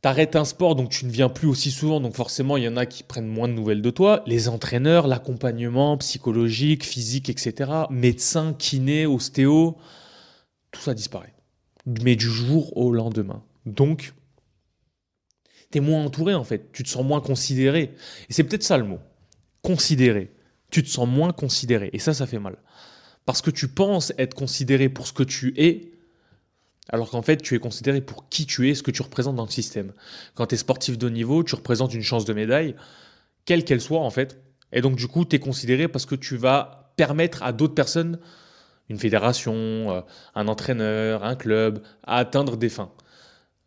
t'arrêtes un sport, donc tu ne viens plus aussi souvent, donc forcément, il y en a qui prennent moins de nouvelles de toi. Les entraîneurs, l'accompagnement psychologique, physique, etc., médecins, kinés, ostéo, tout ça disparaît. Mais du jour au lendemain. Donc, tu es moins entouré, en fait. Tu te sens moins considéré. Et c'est peut-être ça le mot. Considéré. Tu te sens moins considéré. Et ça fait mal. Parce que tu penses être considéré pour ce que tu es, alors qu'en fait, tu es considéré pour qui tu es, ce que tu représentes dans le système. Quand tu es sportif de haut niveau, tu représentes une chance de médaille, quelle qu'elle soit, en fait. Et donc, du coup, tu es considéré parce que tu vas permettre à d'autres personnes, une fédération, un entraîneur, un club, à atteindre des fins.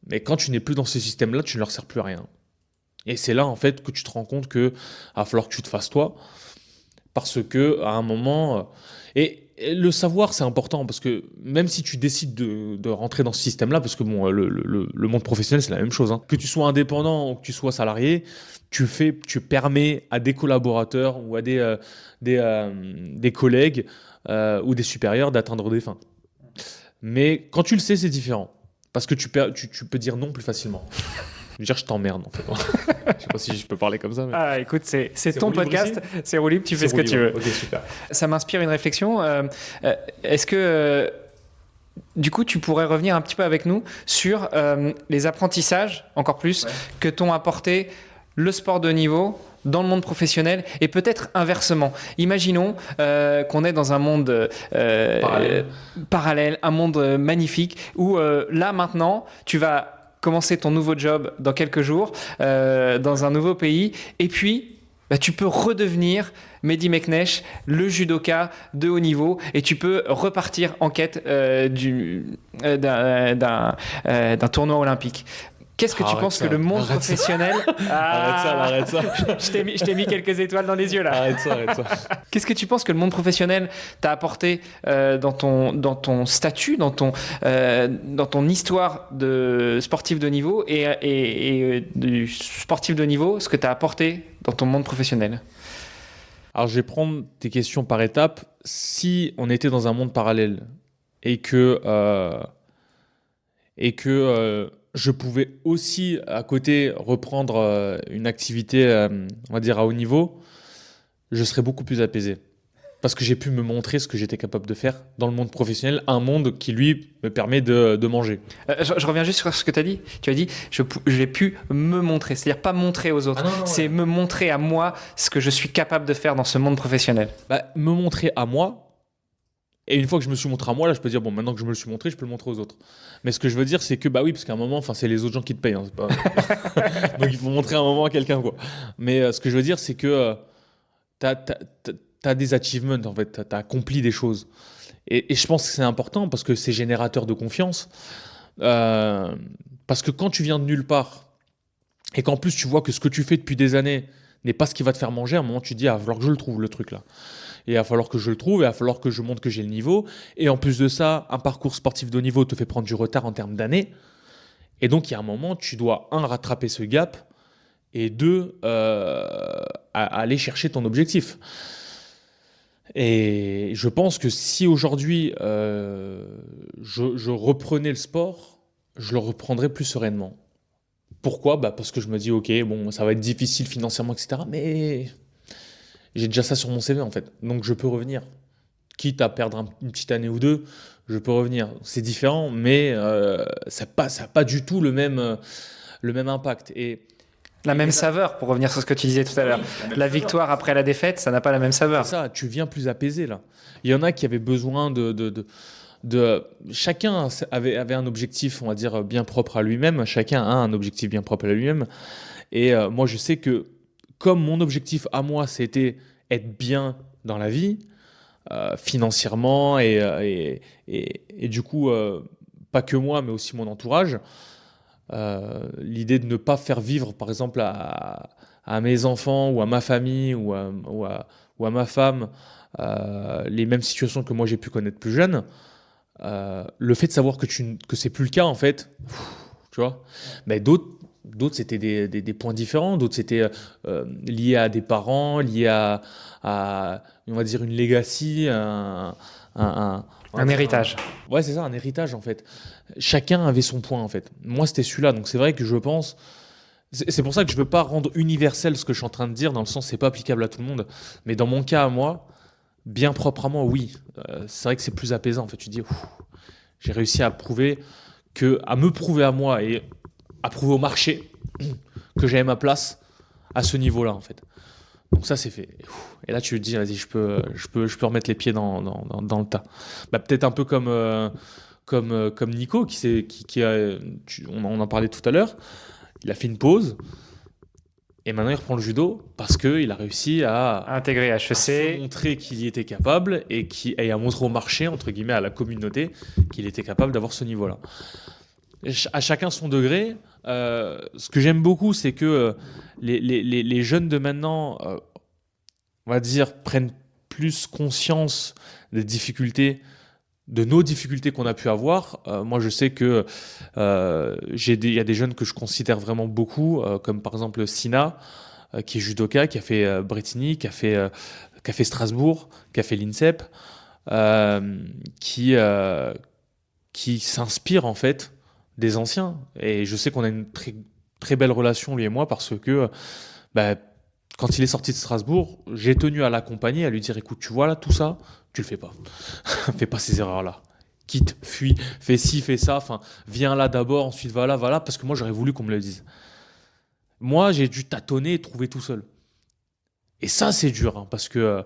Mais quand tu n'es plus dans ce système-là, tu ne leur sers plus à rien. Et c'est là, en fait, que tu te rends compte qu'il va falloir que tu te fasses toi. Parce qu'à un moment... Et le savoir, c'est important, parce que même si tu décides de rentrer dans ce système-là, parce que bon, le monde professionnel, c'est la même chose. Hein. Que tu sois indépendant ou que tu sois salarié, tu permets à des collaborateurs ou à des collègues ou des supérieurs d'atteindre des fins. Mais quand tu le sais, c'est différent. Parce que tu peux dire non plus facilement. Je veux dire, je t'emmerde, en fait. Je sais pas si je peux parler comme ça. Mais... Ah, écoute, c'est ton podcast, c'est roux libre, tu fais ce que tu veux. Ok, super. Ça m'inspire une réflexion. Est-ce que, du coup, tu pourrais revenir un petit peu avec nous sur les apprentissages, encore plus, que t'ont apporté le sport de haut niveau dans le monde professionnel et peut-être inversement. Imaginons qu'on est dans un monde parallèle, un monde magnifique où là, maintenant, tu vas commencer ton nouveau job dans quelques jours, dans un nouveau pays, et puis tu peux redevenir Mehdi Meknech, le judoka de haut niveau, et tu peux repartir en quête d'un tournoi olympique. Qu'est-ce que tu Arrête penses ça, que le monde arrête ça. professionnel... Arrête ça. Je t'ai mis quelques étoiles dans les yeux là. Arrête ça. Qu'est-ce que tu penses que le monde professionnel t'a apporté dans ton statut, dans ton histoire de sportif de haut niveau et du sportif de haut niveau, ce que t'as apporté dans ton monde professionnel? Alors, je vais prendre tes questions par étapes. Si on était dans un monde parallèle et que je pouvais aussi, à côté, reprendre une activité, on va dire, à haut niveau, je serais beaucoup plus apaisé. Parce que j'ai pu me montrer ce que j'étais capable de faire dans le monde professionnel, un monde qui, lui, me permet de manger. Je reviens juste sur ce que tu as dit. Tu as dit, j'ai pu me montrer. C'est-à-dire pas montrer aux autres. C'est me montrer à moi ce que je suis capable de faire dans ce monde professionnel. Me montrer à moi. Et une fois que je me suis montré à moi, là, je peux dire, bon, maintenant que je me le suis montré, je peux le montrer aux autres. Mais ce que je veux dire, c'est que, oui, parce qu'à un moment, c'est les autres gens qui te payent. Hein, c'est pas... Donc, il faut montrer à un moment à quelqu'un, quoi. Mais ce que je veux dire, c'est que t'as des achievements, en fait. T'as accompli des choses. Et je pense que c'est important parce que c'est générateur de confiance. Parce que quand tu viens de nulle part et qu'en plus, tu vois que ce que tu fais depuis des années n'est pas ce qui va te faire manger, à un moment, tu te dis, il va falloir que je le trouve, le truc, là. Et il va falloir que je le trouve, il va falloir que je montre que j'ai le niveau. Et en plus de ça, un parcours sportif de haut niveau te fait prendre du retard en termes d'années. Et donc, il y a un moment, tu dois, rattraper ce gap et deux, aller chercher ton objectif. Et je pense que si aujourd'hui, je reprenais le sport, je le reprendrais plus sereinement. Pourquoi ? Parce que je me dis, ok, bon, ça va être difficile financièrement, etc. Mais... j'ai déjà ça sur mon CV en fait, donc je peux revenir. Quitte à perdre une petite année ou deux, je peux revenir. C'est différent, mais ça n'a pas du tout le même impact. Et la même saveur, pour revenir sur ce que tu disais tout à l'heure. La victoire après la défaite, ça n'a pas la même saveur. C'est ça, tu viens plus apaisé là. Il y en a qui avaient besoin chacun avait un objectif, on va dire, bien propre à lui-même. Chacun a un objectif bien propre à lui-même. Et moi, je sais que comme mon objectif à moi, c'était être bien dans la vie, financièrement et du coup, pas que moi, mais aussi mon entourage, l'idée de ne pas faire vivre, par exemple, à mes enfants ou à ma famille ou à ma femme les mêmes situations que moi j'ai pu connaître plus jeune, le fait de savoir que c'est plus le cas, en fait, tu vois, mais d'autres, c'était des points différents. D'autres, c'était lié à des parents, lié à on va dire, une legacy, un héritage. Ouais, c'est ça, un héritage, en fait. Chacun avait son point, en fait. Moi, c'était celui-là. Donc, c'est vrai que je pense... C'est pour ça que je ne veux pas rendre universel ce que je suis en train de dire, dans le sens c'est pas applicable à tout le monde. Mais dans mon cas, à moi, bien propre à moi, oui. C'est vrai que c'est plus apaisant. En fait, tu te dis, j'ai réussi à me prouver à moi et à prouver au marché que j'avais ma place à ce niveau-là, en fait. Donc ça, c'est fait. Et là, tu te dis, vas-y, je peux remettre les pieds dans le tas. Peut-être un peu comme Nico, on en parlait tout à l'heure. Il a fait une pause et maintenant il reprend le judo parce qu'il a réussi à intégrer HEC, à montrer qu'il y était capable et à montrer au marché, entre guillemets, à la communauté, qu'il était capable d'avoir ce niveau-là. À chacun son degré. Ce que j'aime beaucoup, c'est que les jeunes de maintenant, on va dire, prennent plus conscience des difficultés, de nos difficultés qu'on a pu avoir. Moi, je sais que il y a des jeunes que je considère vraiment beaucoup, comme par exemple Sina, qui est judoka, qui a fait Bretigny, qui a fait Strasbourg, qui a fait l'INSEP, qui s'inspire en fait des anciens. Et je sais qu'on a une très, très belle relation, lui et moi, parce que quand il est sorti de Strasbourg, j'ai tenu à l'accompagner, à lui dire, écoute, tu vois là, tout ça, tu le fais pas. Fais pas ces erreurs-là. Quitte, fuis, fais ci, fais ça. Enfin, viens là d'abord, ensuite va là, parce que moi, j'aurais voulu qu'on me le dise. Moi, j'ai dû tâtonner et trouver tout seul. Et ça, c'est dur, hein, parce que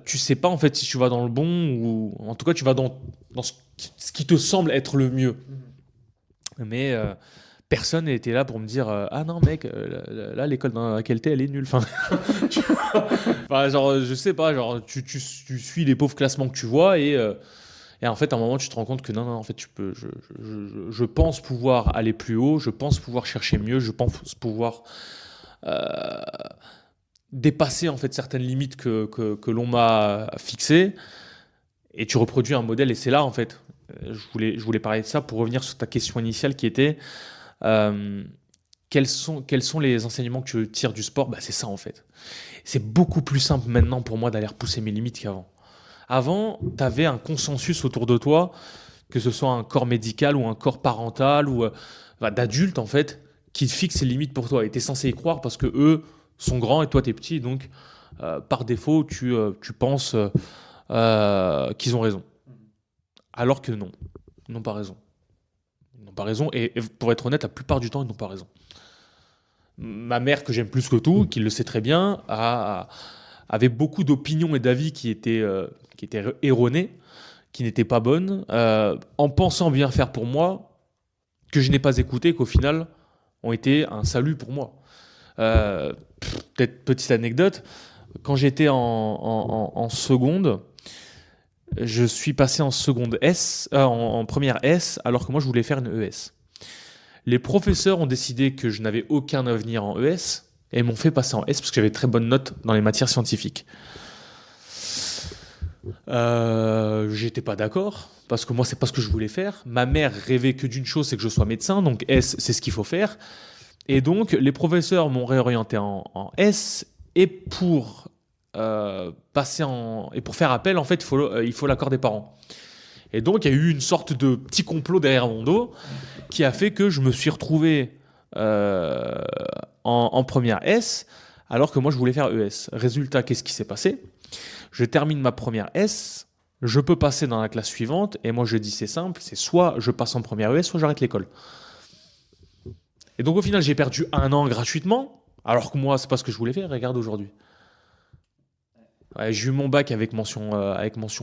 tu sais pas, en fait, si tu vas dans le bon ou... En tout cas, tu vas dans ce qui te semble être le mieux. Mais... personne n'était là pour me dire ah non mec là l'école dans laquelle t'es elle est nulle, enfin genre je sais pas, genre tu suis les pauvres classements que tu vois et Et en fait, à un moment, tu te rends compte que non, en fait, je pense pouvoir aller plus haut, je pense pouvoir chercher mieux, je pense pouvoir dépasser en fait certaines limites que l'on m'a fixées. Et tu reproduis un modèle, et c'est là, en fait, je voulais parler de ça pour revenir sur ta question initiale qui était quels sont les enseignements que tu tires du sport ? C'est ça, en fait. C'est beaucoup plus simple maintenant pour moi d'aller repousser mes limites qu'avant. Avant, tu avais un consensus autour de toi, que ce soit un corps médical ou un corps parental ou d'adulte, en fait, qui fixe les limites pour toi. Et tu es censé y croire parce que eux sont grands et toi, tu es petit. Donc, par défaut, tu penses qu'ils ont raison. Alors que non, ils n'ont pas raison. Ils n'ont pas raison. Et pour être honnête, la plupart du temps, ils n'ont pas raison. Ma mère, que j'aime plus que tout, qui le sait très bien, avait beaucoup d'opinions et d'avis qui étaient erronés, qui n'étaient pas bonnes, en pensant bien faire pour moi, que je n'ai pas écouté, qu'au final, ont été un salut pour moi. Peut-être petite anecdote, quand j'étais en seconde, je suis passé en seconde S, en première S, alors que moi je voulais faire une ES. Les professeurs ont décidé que je n'avais aucun avenir en ES et m'ont fait passer en S parce que j'avais très bonnes notes dans les matières scientifiques. J'étais pas d'accord parce que moi c'est pas ce que je voulais faire. Ma mère rêvait que d'une chose, c'est que je sois médecin, donc S c'est ce qu'il faut faire. Et donc les professeurs m'ont réorienté en S et pour faire appel en fait il faut l'accord des parents. Et donc il y a eu une sorte de petit complot derrière mon dos qui a fait que je me suis retrouvé en première S alors que moi je voulais faire ES. Résultat, qu'est-ce qui s'est passé ? Je termine ma première S, je peux passer dans la classe suivante et moi je dis c'est simple, c'est soit je passe en première ES, soit j'arrête l'école. Et donc au final j'ai perdu 1 an gratuitement alors que moi c'est pas ce que je voulais faire, regarde aujourd'hui. Ouais, j'ai eu mon bac avec mention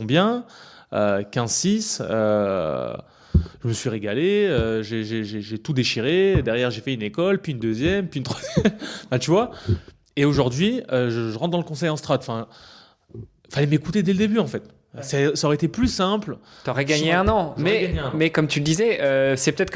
bien, 15-6, je me suis régalé, j'ai tout déchiré, derrière j'ai fait une école, puis une deuxième, puis une troisième, tu vois. Et aujourd'hui, je rentre dans le conseil en strat, fallait m'écouter dès le début en fait. Ça aurait été plus simple. T'aurais gagné un an, mais comme tu le disais, c'est peut-être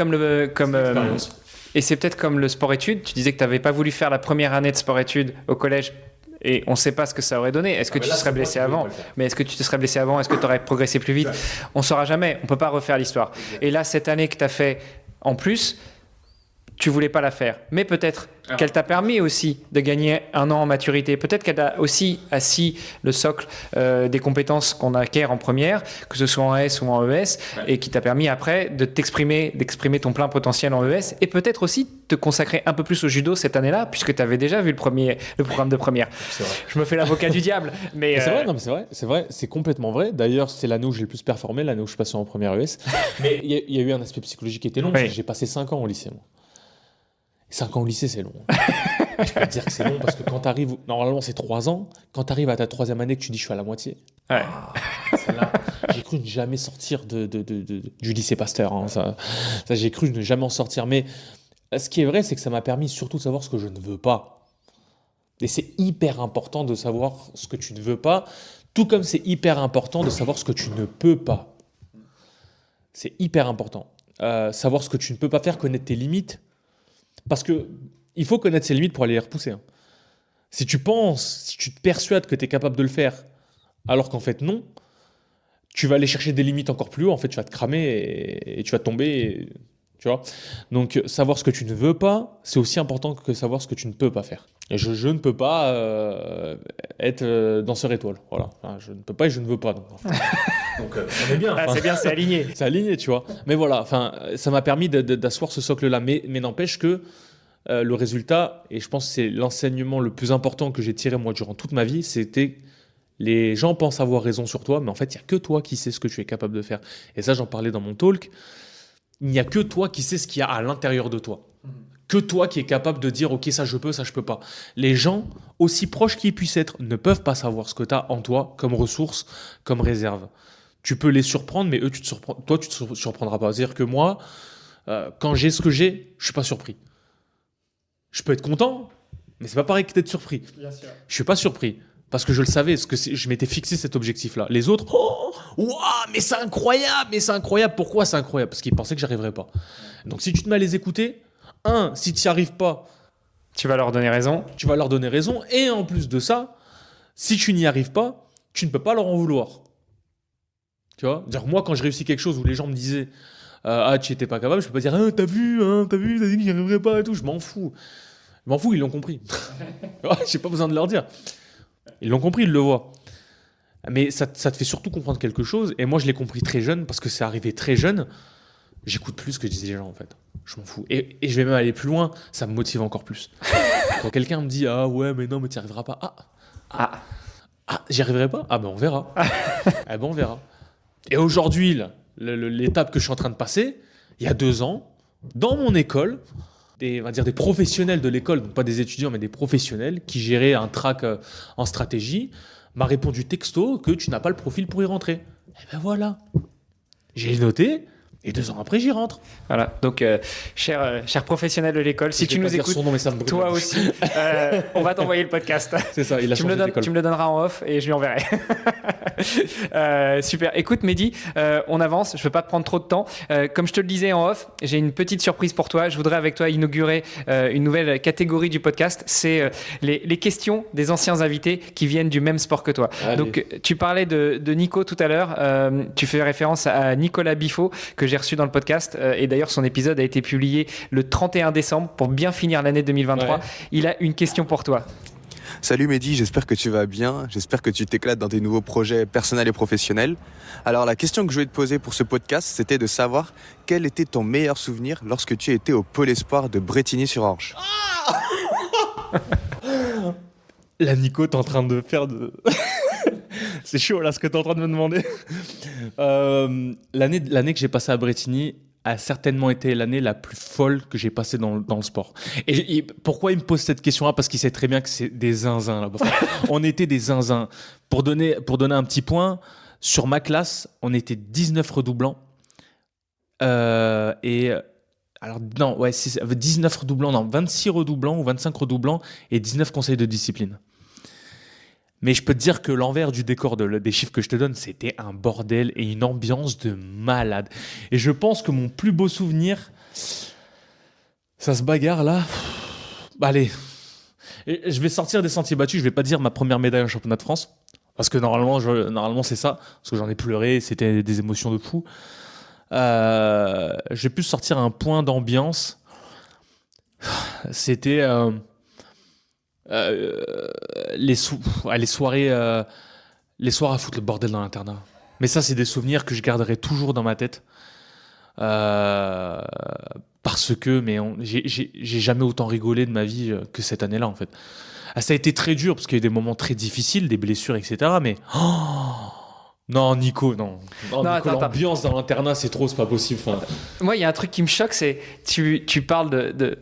et c'est peut-être comme le sport-études. Tu disais que tu n'avais pas voulu faire la première année de sport-études au collège et on ne sait pas ce que ça aurait donné. Est-ce que tu te serais blessé avant ? Mais est-ce que tu te serais blessé avant ? Est-ce que tu aurais progressé plus vite ? On ne saura jamais. On ne peut pas refaire l'histoire. Et là, cette année que tu as fait en plus, tu ne voulais pas la faire. Mais peut-être qu'elle t'a permis aussi de gagner 1 an en maturité. Peut-être qu'elle a aussi assis le socle des compétences qu'on acquiert en première, que ce soit en S ou en ES, et qui t'a permis après d'exprimer ton plein potentiel en ES, et peut-être aussi te consacrer un peu plus au judo cette année-là, puisque tu avais déjà vu le programme de première. Je me fais l'avocat du diable. Mais c'est vrai, c'est complètement vrai. D'ailleurs, c'est l'année où j'ai le plus performé, l'année où je suis passé en première ES. Mais il y a eu un aspect psychologique qui était long. Oui. J'ai passé 5 ans au lycée, moi. 5 ans au lycée, c'est long. Je peux te dire que c'est long parce que quand tu arrives, normalement c'est 3 ans, quand tu arrives à ta 3e année que tu dis je suis à la moitié, là, j'ai cru ne jamais sortir du lycée Pasteur. Hein, ça, j'ai cru ne jamais en sortir. Mais ce qui est vrai, c'est que ça m'a permis surtout de savoir ce que je ne veux pas. Et c'est hyper important de savoir ce que tu ne veux pas, tout comme c'est hyper important de savoir ce que tu ne peux pas. C'est hyper important. Savoir ce que tu ne peux pas faire, connaître tes limites. Parce qu'il faut connaître ses limites pour aller les repousser. Hein. Si tu te persuades que tu es capable de le faire, alors qu'en fait non, tu vas aller chercher des limites encore plus haut, en fait tu vas te cramer et tu vas tomber, tu vois. Donc savoir ce que tu ne veux pas, c'est aussi important que savoir ce que tu ne peux pas faire. Et je ne peux pas être danseur étoile, voilà. Enfin, je ne peux pas et je ne veux pas. Donc on est bien. C'est bien, c'est aligné. C'est aligné, tu vois. Mais voilà, ça m'a permis d'asseoir ce socle-là. Mais n'empêche que le résultat, et je pense que c'est l'enseignement le plus important que j'ai tiré moi durant toute ma vie, c'était les gens pensent avoir raison sur toi, mais en fait, il n'y a que toi qui sais ce que tu es capable de faire. Et ça, j'en parlais dans mon talk. Il n'y a que toi qui sais ce qu'il y a à l'intérieur de toi. Que toi qui es capable de dire « Ok, ça je peux pas ». Les gens, aussi proches qu'ils puissent être, ne peuvent pas savoir ce que tu as en toi comme ressource, comme réserve. Tu peux les surprendre, mais eux, tu te surprendras pas. C'est-à-dire que moi, quand j'ai ce que j'ai, je suis pas surpris. Je peux être content, mais c'est pas pareil que d'être surpris. Bien sûr. Je suis pas surpris. Parce que je le savais, parce que je m'étais fixé cet objectif-là. Les autres, oh, ouah, mais c'est incroyable. Pourquoi c'est incroyable? Parce qu'ils pensaient que j'arriverais pas. Donc si tu te mets à les écouter, si tu n'y arrives pas, Tu vas leur donner raison. tu vas leur donner raison. Et en plus de ça, si tu n'y arrives pas, tu ne peux pas leur en vouloir. Tu vois? Dire, moi, quand je réussis quelque chose où les gens me disaient tu étais pas capable, je peux pas dire t'as vu, t'as dit que j'y arriverais pas et tout. Je m'en fous, ils l'ont compris. J'ai pas besoin de leur dire. Ils l'ont compris, ils le voient. Mais ça te fait surtout comprendre quelque chose. Et moi, je l'ai compris très jeune parce que c'est arrivé très jeune. J'écoute plus ce que disent les gens en fait. Je m'en fous. Et je vais même aller plus loin. Ça me motive encore plus. Quand quelqu'un me dit ouais, mais non, mais tu n'y arriveras pas. J'y arriverai pas? On verra. On verra. Et aujourd'hui, là, l'étape que je suis en train de passer, il y a 2 ans, dans mon école, on va dire des professionnels de l'école, donc pas des étudiants, mais des professionnels qui géraient un track en stratégie, m'a répondu texto que tu n'as pas le profil pour y rentrer. Et ben voilà. J'ai noté. Et 2 ans après, j'y rentre. Voilà, donc cher professionnel de l'école, si Je tu vais pas nous dire écoutes, son nom, mais ça me brûle toi la bouche. aussi, on va t'envoyer le podcast. C'est ça, il a changé d'école. Tu me le donneras en off et je lui enverrai. Super. Écoute, Mehdi, on avance. Je ne veux pas te prendre trop de temps. Comme je te le disais en off, j'ai une petite surprise pour toi. Je voudrais avec toi inaugurer une nouvelle catégorie du podcast. C'est les questions des anciens invités qui viennent du même sport que toi. Allez. Donc, tu parlais de Nico tout à l'heure. Tu fais référence à Nicolas Biffo que j'ai reçu dans le podcast. Et d'ailleurs, son épisode a été publié le 31 décembre pour bien finir l'année 2023. Ouais. Il a une question pour toi. Salut Mehdi, j'espère que tu vas bien, j'espère que tu t'éclates dans tes nouveaux projets personnels et professionnels. Alors la question que je voulais te poser pour ce podcast, c'était de savoir quel était ton meilleur souvenir lorsque tu étais au Pôle Espoir de Brétigny-sur-Orge. Là, Nico, t'es en train de faire de... C'est chaud, là, ce que t'es en train de me demander. L'année que j'ai passée à Brétigny a certainement été l'année la plus folle que j'ai passée dans le sport. Et pourquoi il me pose cette question-là? Parce qu'il sait très bien que c'est des zinzins, là-bas. On était des zinzins. Pour donner un petit point, sur ma classe, on était 19 redoublants. Alors, non, ouais, 19 redoublants, non, 26 redoublants ou 25 redoublants et 19 conseils de discipline. Mais je peux te dire que l'envers du décor des chiffres que je te donne, c'était un bordel et une ambiance de malade. Et je pense que mon plus beau souvenir, ça se bagarre là. Allez, et je vais sortir des sentiers battus. Je vais pas dire ma première médaille au championnat de France, parce que normalement c'est ça, parce que j'en ai pleuré, c'était des émotions de fou. J'ai pu sortir un point d'ambiance. C'était les soirées à foutre le bordel dans l'internat. Mais ça, c'est des souvenirs que je garderai toujours dans ma tête. Parce que j'ai jamais autant rigolé de ma vie que cette année-là, en fait. Ça a été très dur, parce qu'il y a eu des moments très difficiles, des blessures, etc. Mais... non, Nico, non. Nico, l'ambiance dans l'internat, c'est pas possible. Enfin... Moi, il y a un truc qui me choque, c'est tu parles de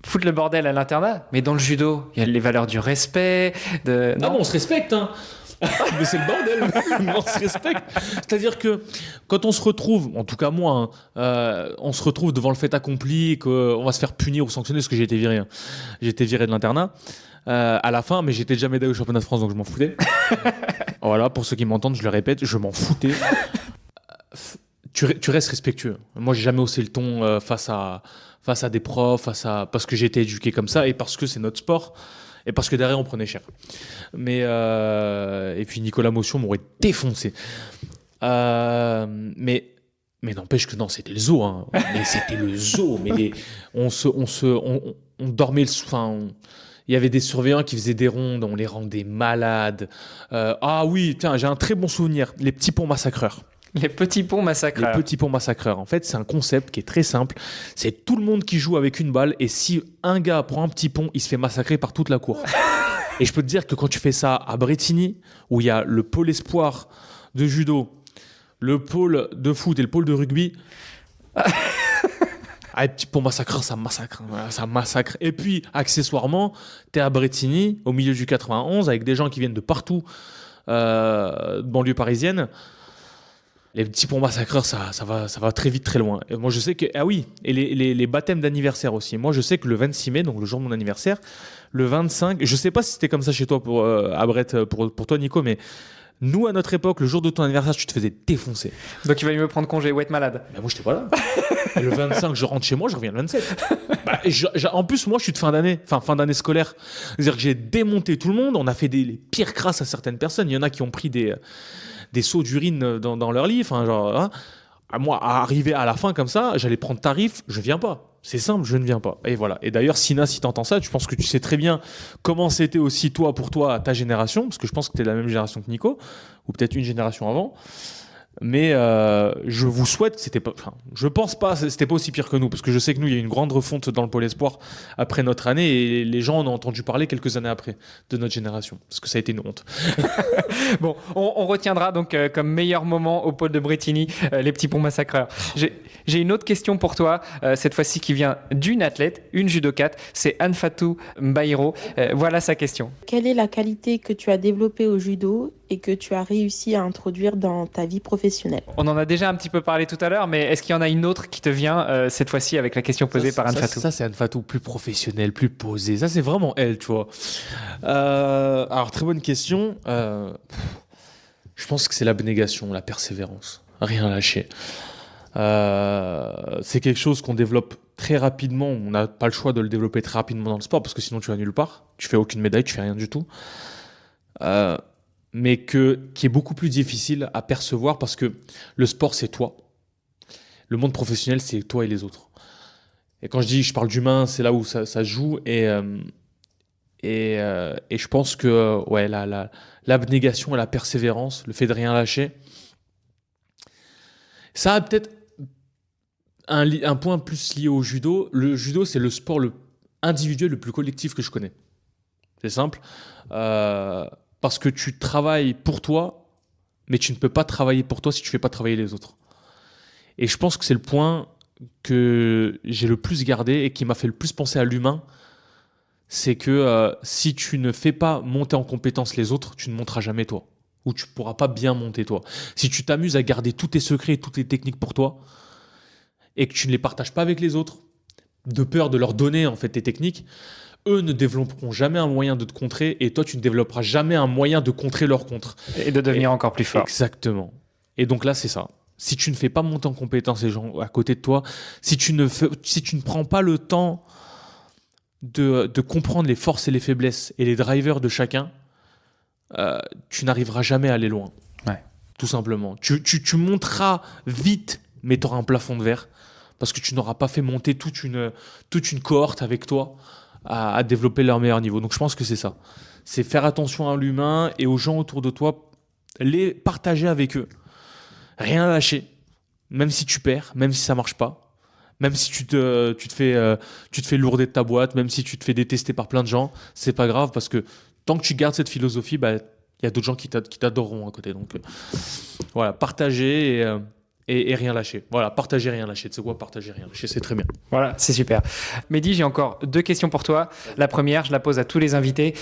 foutre le bordel à l'internat, mais dans le judo, il y a les valeurs du respect. Non, on se respecte, hein. Mais c'est le bordel. Mais on se respecte. C'est-à-dire que quand on se retrouve, en tout cas moi, on se retrouve devant le fait accompli, qu'on va se faire punir ou sanctionner, parce que j'ai été viré. Hein. J'ai été viré de l'internat. À la fin, mais j'étais déjà médaillé au championnat de France, donc je m'en foutais. Voilà, pour ceux qui m'entendent, je le répète, je m'en foutais. Tu restes respectueux. Moi, j'ai jamais haussé le ton face à des profs, parce que j'ai été éduqué comme ça et parce que c'est notre sport et parce que derrière on prenait cher. Mais et puis Nicolas Motion m'aurait défoncé. Mais n'empêche que non, c'était le zoo. Hein. Mais c'était le zoo. Mais on dormait il y avait des surveillants qui faisaient des rondes, on les rendait malades. Ah oui, tiens, j'ai un très bon souvenir. Les petits ponts massacreurs. Les petits ponts massacreurs. Les petits ponts massacreurs. En fait, c'est un concept qui est très simple. C'est tout le monde qui joue avec une balle et si un gars prend un petit pont, il se fait massacrer par toute la cour. Et je peux te dire que quand tu fais ça à Brétigny, où il y a le pôle espoir de judo, le pôle de foot et le pôle de rugby... les petits ponts massacreurs, ça massacre. Voilà, ça massacre. Et puis, accessoirement, t'es à Brétigny, au milieu du 91, avec des gens qui viennent de partout, banlieue parisienne. Les petits ponts massacreurs, ça va très vite, très loin. Et moi, je sais que... Ah oui, et les baptêmes d'anniversaire aussi. Moi, je sais que le 26 mai, donc le jour de mon anniversaire, le 25... Je sais pas si c'était comme ça chez toi, à Brett, pour toi, Nico, mais nous, à notre époque, le jour de ton anniversaire, tu te faisais défoncer. Donc il va mieux prendre congé ou être malade. Mais moi, j'étais pas là. Et le 25, je rentre chez moi, je reviens le 27. En plus, moi, je suis de fin d'année scolaire. C'est-à-dire que j'ai démonté tout le monde. On a fait les pires crasses à certaines personnes. Il y en a qui ont pris des seaux d'urine dans leur lit. Enfin, genre, hein. Moi, à arriver à la fin comme ça, j'allais prendre tarif, je viens pas. C'est simple, je ne viens pas. Et voilà. Et d'ailleurs, Sina, si t'entends ça, je pense que tu sais très bien comment c'était aussi pour toi, à ta génération, parce que je pense que t'es de la même génération que Nico, ou peut-être une génération avant. Mais je vous souhaite, je pense pas, c'était pas aussi pire que nous, parce que je sais que nous, il y a une grande refonte dans le pôle espoir après notre année, et les gens en ont entendu parler quelques années après de notre génération, parce que ça a été une honte. Bon, on retiendra donc comme meilleur moment au pôle de Bretigny, les petits ponts massacreurs. J'ai une autre question pour toi, cette fois-ci qui vient d'une athlète, une judokate, c'est Anne-Fatou Mbaïro. Voilà sa question. Quelle est la qualité que tu as développée au judo et que tu as réussi à introduire dans ta vie professionnelle? On en a déjà un petit peu parlé tout à l'heure, mais est-ce qu'il y en a une autre qui te vient cette fois-ci avec la question posée par Anne-Fatou? Ça, c'est Anne-Fatou, plus professionnelle, plus posée. Ça, c'est vraiment elle, tu vois. Alors, très bonne question. Je pense que c'est l'abnégation, la persévérance. Rien lâcher. C'est quelque chose qu'on développe très rapidement. On n'a pas le choix de le développer très rapidement dans le sport parce que sinon tu vas nulle part. Tu fais aucune médaille, tu fais rien du tout. Mais qui est beaucoup plus difficile à percevoir parce que le sport, c'est toi. Le monde professionnel, c'est toi et les autres. Et quand je parle d'humain, c'est là où ça se joue. Et je pense que l'abnégation et la persévérance, le fait de rien lâcher, ça a peut-être un point plus lié au judo. Le judo, c'est le sport individuel le plus collectif que je connais. C'est simple. Parce que tu travailles pour toi, mais tu ne peux pas travailler pour toi si tu ne fais pas travailler les autres. Et je pense que c'est le point que j'ai le plus gardé et qui m'a fait le plus penser à l'humain. C'est que si tu ne fais pas monter en compétence les autres, tu ne monteras jamais toi. Ou tu ne pourras pas bien monter toi. Si tu t'amuses à garder tous tes secrets et toutes tes techniques pour toi, et que tu ne les partages pas avec les autres, de peur de leur donner en fait tes techniques, eux ne développeront jamais un moyen de te contrer et toi, tu ne développeras jamais un moyen de contrer leur contre. Et de devenir encore plus fort. Exactement. Et donc là, c'est ça. Si tu ne fais pas monter en compétence les gens à côté de toi, si tu ne prends pas le temps de comprendre les forces et les faiblesses et les drivers de chacun, tu n'arriveras jamais à aller loin. Ouais. Tout simplement. Tu monteras vite, mais tu auras un plafond de verre parce que tu n'auras pas fait monter toute une cohorte avec toi à développer leur meilleur niveau. Donc je pense que c'est ça. C'est faire attention à l'humain et aux gens autour de toi, les partager avec eux. Rien lâcher. Même si tu perds, même si ça marche pas, même si tu te fais lourder de ta boîte, même si tu te fais détester par plein de gens, c'est pas grave parce que tant que tu gardes cette philosophie, il y a d'autres gens qui t'adoreront à côté. Donc voilà, partager et rien lâcher. Voilà, partager, rien lâcher. Tu sais quoi, partager, rien lâcher, c'est très bien. Voilà, c'est super. Mehdi, j'ai encore 2 questions pour toi. La première, je la pose à tous les invités.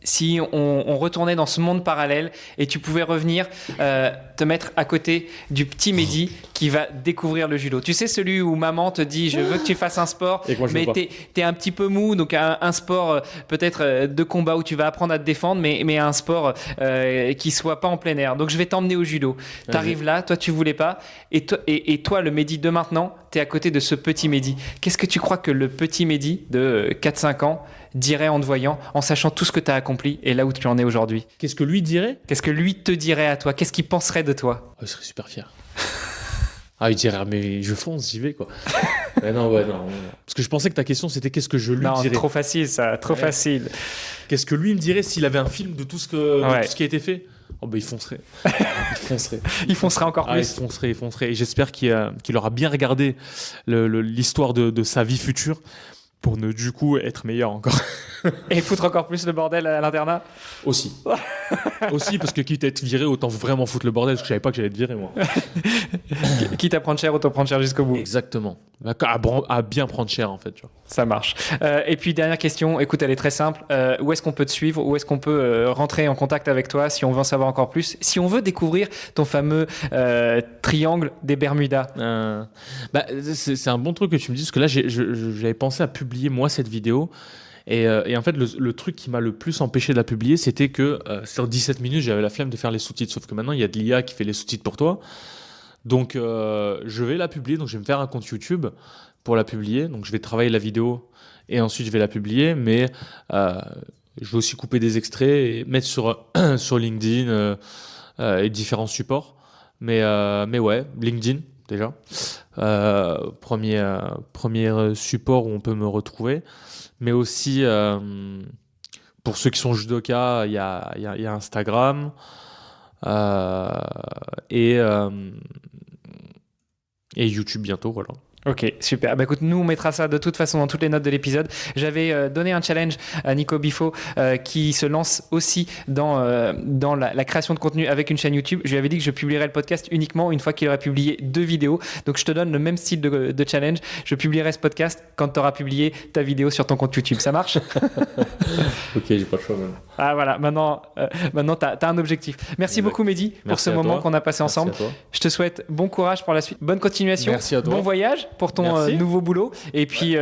Si on retournait dans ce monde parallèle et tu pouvais revenir te mettre à côté du petit Mehdi qui va découvrir le judo. Tu sais, celui où maman te dit je veux que tu fasses un sport, mais t'es un petit peu mou, donc un sport peut-être de combat où tu vas apprendre à te défendre, mais un sport qui soit pas en plein air. Donc je vais t'emmener au judo. T'arrives là, toi tu voulais pas, et toi le Mehdi de maintenant, t'es à côté de ce petit Mehdi. Qu'est-ce que tu crois que le petit Mehdi de 4-5 ans dirait en te voyant, en sachant tout ce que tu as accompli et là où tu en es aujourd'hui? Qu'est-ce que lui dirait? Qu'est-ce que lui te dirait à toi? Qu'est-ce qu'il penserait de toi? Il serait super fier. Il dirait, mais je fonce, j'y vais, quoi. Non. Parce que je pensais que ta question, c'était qu'est-ce que je lui dirais. Trop facile, ça, trop facile. Qu'est-ce que lui me dirait s'il avait un film de tout ce qui a été fait? Il foncerait. Il foncerait encore plus. Il foncerait. Et j'espère qu'il aura bien regardé l'histoire de sa vie future pour ne du coup être meilleur encore. Et foutre encore plus le bordel à l'internat. Aussi. Aussi, parce que quitte à être viré, autant vraiment foutre le bordel, parce que je savais pas que j'allais être viré, moi. Quitte à prendre cher, autant prendre cher jusqu'au bout. Exactement. À bien prendre cher, en fait. Tu vois. Ça marche. Et puis, dernière question, écoute, elle est très simple. Où est-ce qu'on peut te suivre? Où est-ce qu'on peut rentrer en contact avec toi si on veut en savoir encore plus? Si on veut découvrir ton fameux triangle des Bermudas. C'est un bon truc que tu me dis, parce que là, j'avais pensé à publier, moi, cette vidéo. Et en fait, le truc qui m'a le plus empêché de la publier, c'était que sur 17 minutes, j'avais la flemme de faire les sous-titres. Sauf que maintenant, il y a de l'IA qui fait les sous-titres pour toi. Donc, je vais la publier. Donc, je vais me faire un compte YouTube pour la publier. Donc, je vais travailler la vidéo et ensuite, je vais la publier. Mais je vais aussi couper des extraits et mettre sur LinkedIn et différents supports. Mais ouais, LinkedIn, déjà. Premier support où on peut me retrouver. Mais aussi, pour ceux qui sont judokas, il y a Instagram et YouTube bientôt, voilà. Ok, super. Bah écoute, nous on mettra ça de toute façon dans toutes les notes de l'épisode. J'avais donné un challenge à Nico Bifo qui se lance aussi dans la création de contenu avec une chaîne YouTube. Je lui avais dit que je publierais le podcast uniquement une fois qu'il aurait publié 2 vidéos. Donc je te donne le même style de challenge. Je publierai ce podcast quand tu auras publié ta vidéo sur ton compte YouTube. Ça marche? Ok, j'ai pas le choix même. Ah voilà, maintenant t'as un objectif. Merci beaucoup Mehdi pour ce moment qu'on a passé ensemble. Je te souhaite bon courage pour la suite. Bonne continuation. Merci à toi. Bon voyage pour ton nouveau boulot. Et puis,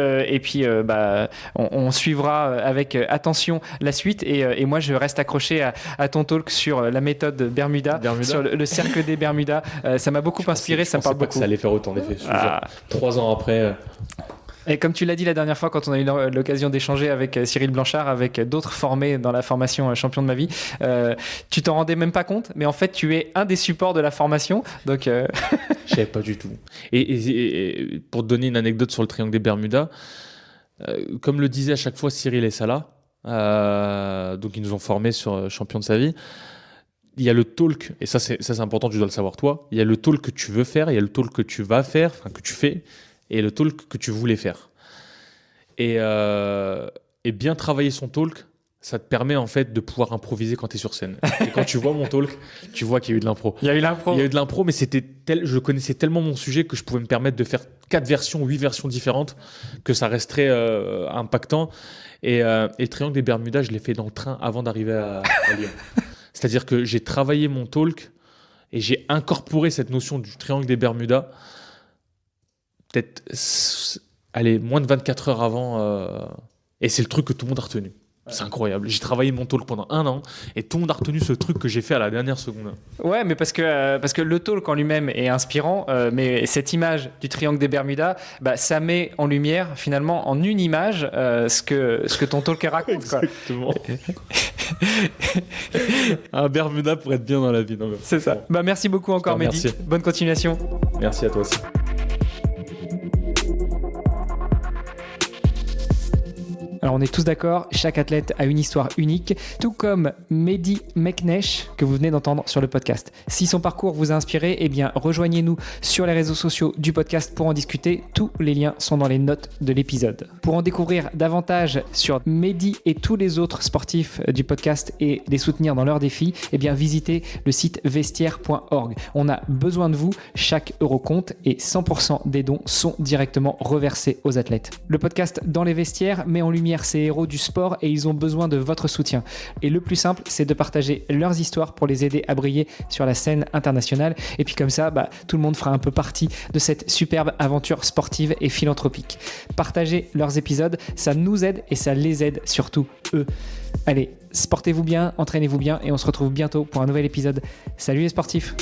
on suivra avec attention la suite. Et moi, je reste accroché à ton talk sur la méthode Bermuda. Sur le cercle des Bermudas. Ça m'a beaucoup inspiré. Ça me parle beaucoup. Ça allait faire autant d'effet. 3 ans après. Et comme tu l'as dit la dernière fois quand on a eu l'occasion d'échanger avec Cyril Blanchard, avec d'autres formés dans la formation Champion de ma vie, tu t'en rendais même pas compte, mais en fait tu es un des supports de la formation. Donc, je savais pas du tout. Et pour te donner une anecdote sur le triangle des Bermudas, comme le disait à chaque fois Cyril et Salah, donc ils nous ont formés sur Champion de sa vie. Il y a le talk, et ça c'est important, tu dois le savoir toi. Il y a le talk que tu veux faire, il y a le talk que tu vas faire, enfin que tu fais, et le talk que tu voulais faire. Et bien travailler son talk, ça te permet en fait de pouvoir improviser quand tu es sur scène. Et quand tu vois mon talk, tu vois qu'il y a eu de l'impro. Il y a eu de l'impro, mais je connaissais tellement mon sujet que je pouvais me permettre de faire 8 versions différentes, que ça resterait impactant. Et le triangle des Bermudas, je l'ai fait dans le train avant d'arriver à Lyon. C'est-à-dire que j'ai travaillé mon talk et j'ai incorporé cette notion du triangle des Bermudas peut-être moins de 24 heures avant. Et c'est le truc que tout le monde a retenu. C'est incroyable. J'ai travaillé mon talk pendant 1 an et tout le monde a retenu ce truc que j'ai fait à la dernière seconde. Ouais, mais parce que le talk en lui-même est inspirant, mais cette image du triangle des Bermudas, ça met en lumière finalement en une image ce que ton talk raconte. Exactement. Un Bermuda pour être bien dans la vie. Non, c'est ça. Merci beaucoup encore Mehdi. Bonne continuation. Merci à toi aussi. Alors on est tous d'accord, chaque athlète a une histoire unique, tout comme Mehdi Meknesh que vous venez d'entendre sur le podcast. Si son parcours vous a inspiré, eh bien rejoignez-nous sur les réseaux sociaux du podcast pour en discuter. Tous les liens sont dans les notes de l'épisode. Pour en découvrir davantage sur Mehdi et tous les autres sportifs du podcast et les soutenir dans leurs défis, eh bien visitez le site vestiaire.org. On a besoin de vous, chaque euro compte et 100% des dons sont directement reversés aux athlètes. Le podcast Dans les vestiaires met en lumière ces héros du sport et ils ont besoin de votre soutien. Et le plus simple, c'est de partager leurs histoires pour les aider à briller sur la scène internationale. Et puis comme ça, tout le monde fera un peu partie de cette superbe aventure sportive et philanthropique. Partagez leurs épisodes, ça nous aide et ça les aide surtout eux. Allez, sportez-vous bien, entraînez-vous bien et on se retrouve bientôt pour un nouvel épisode. Salut les sportifs!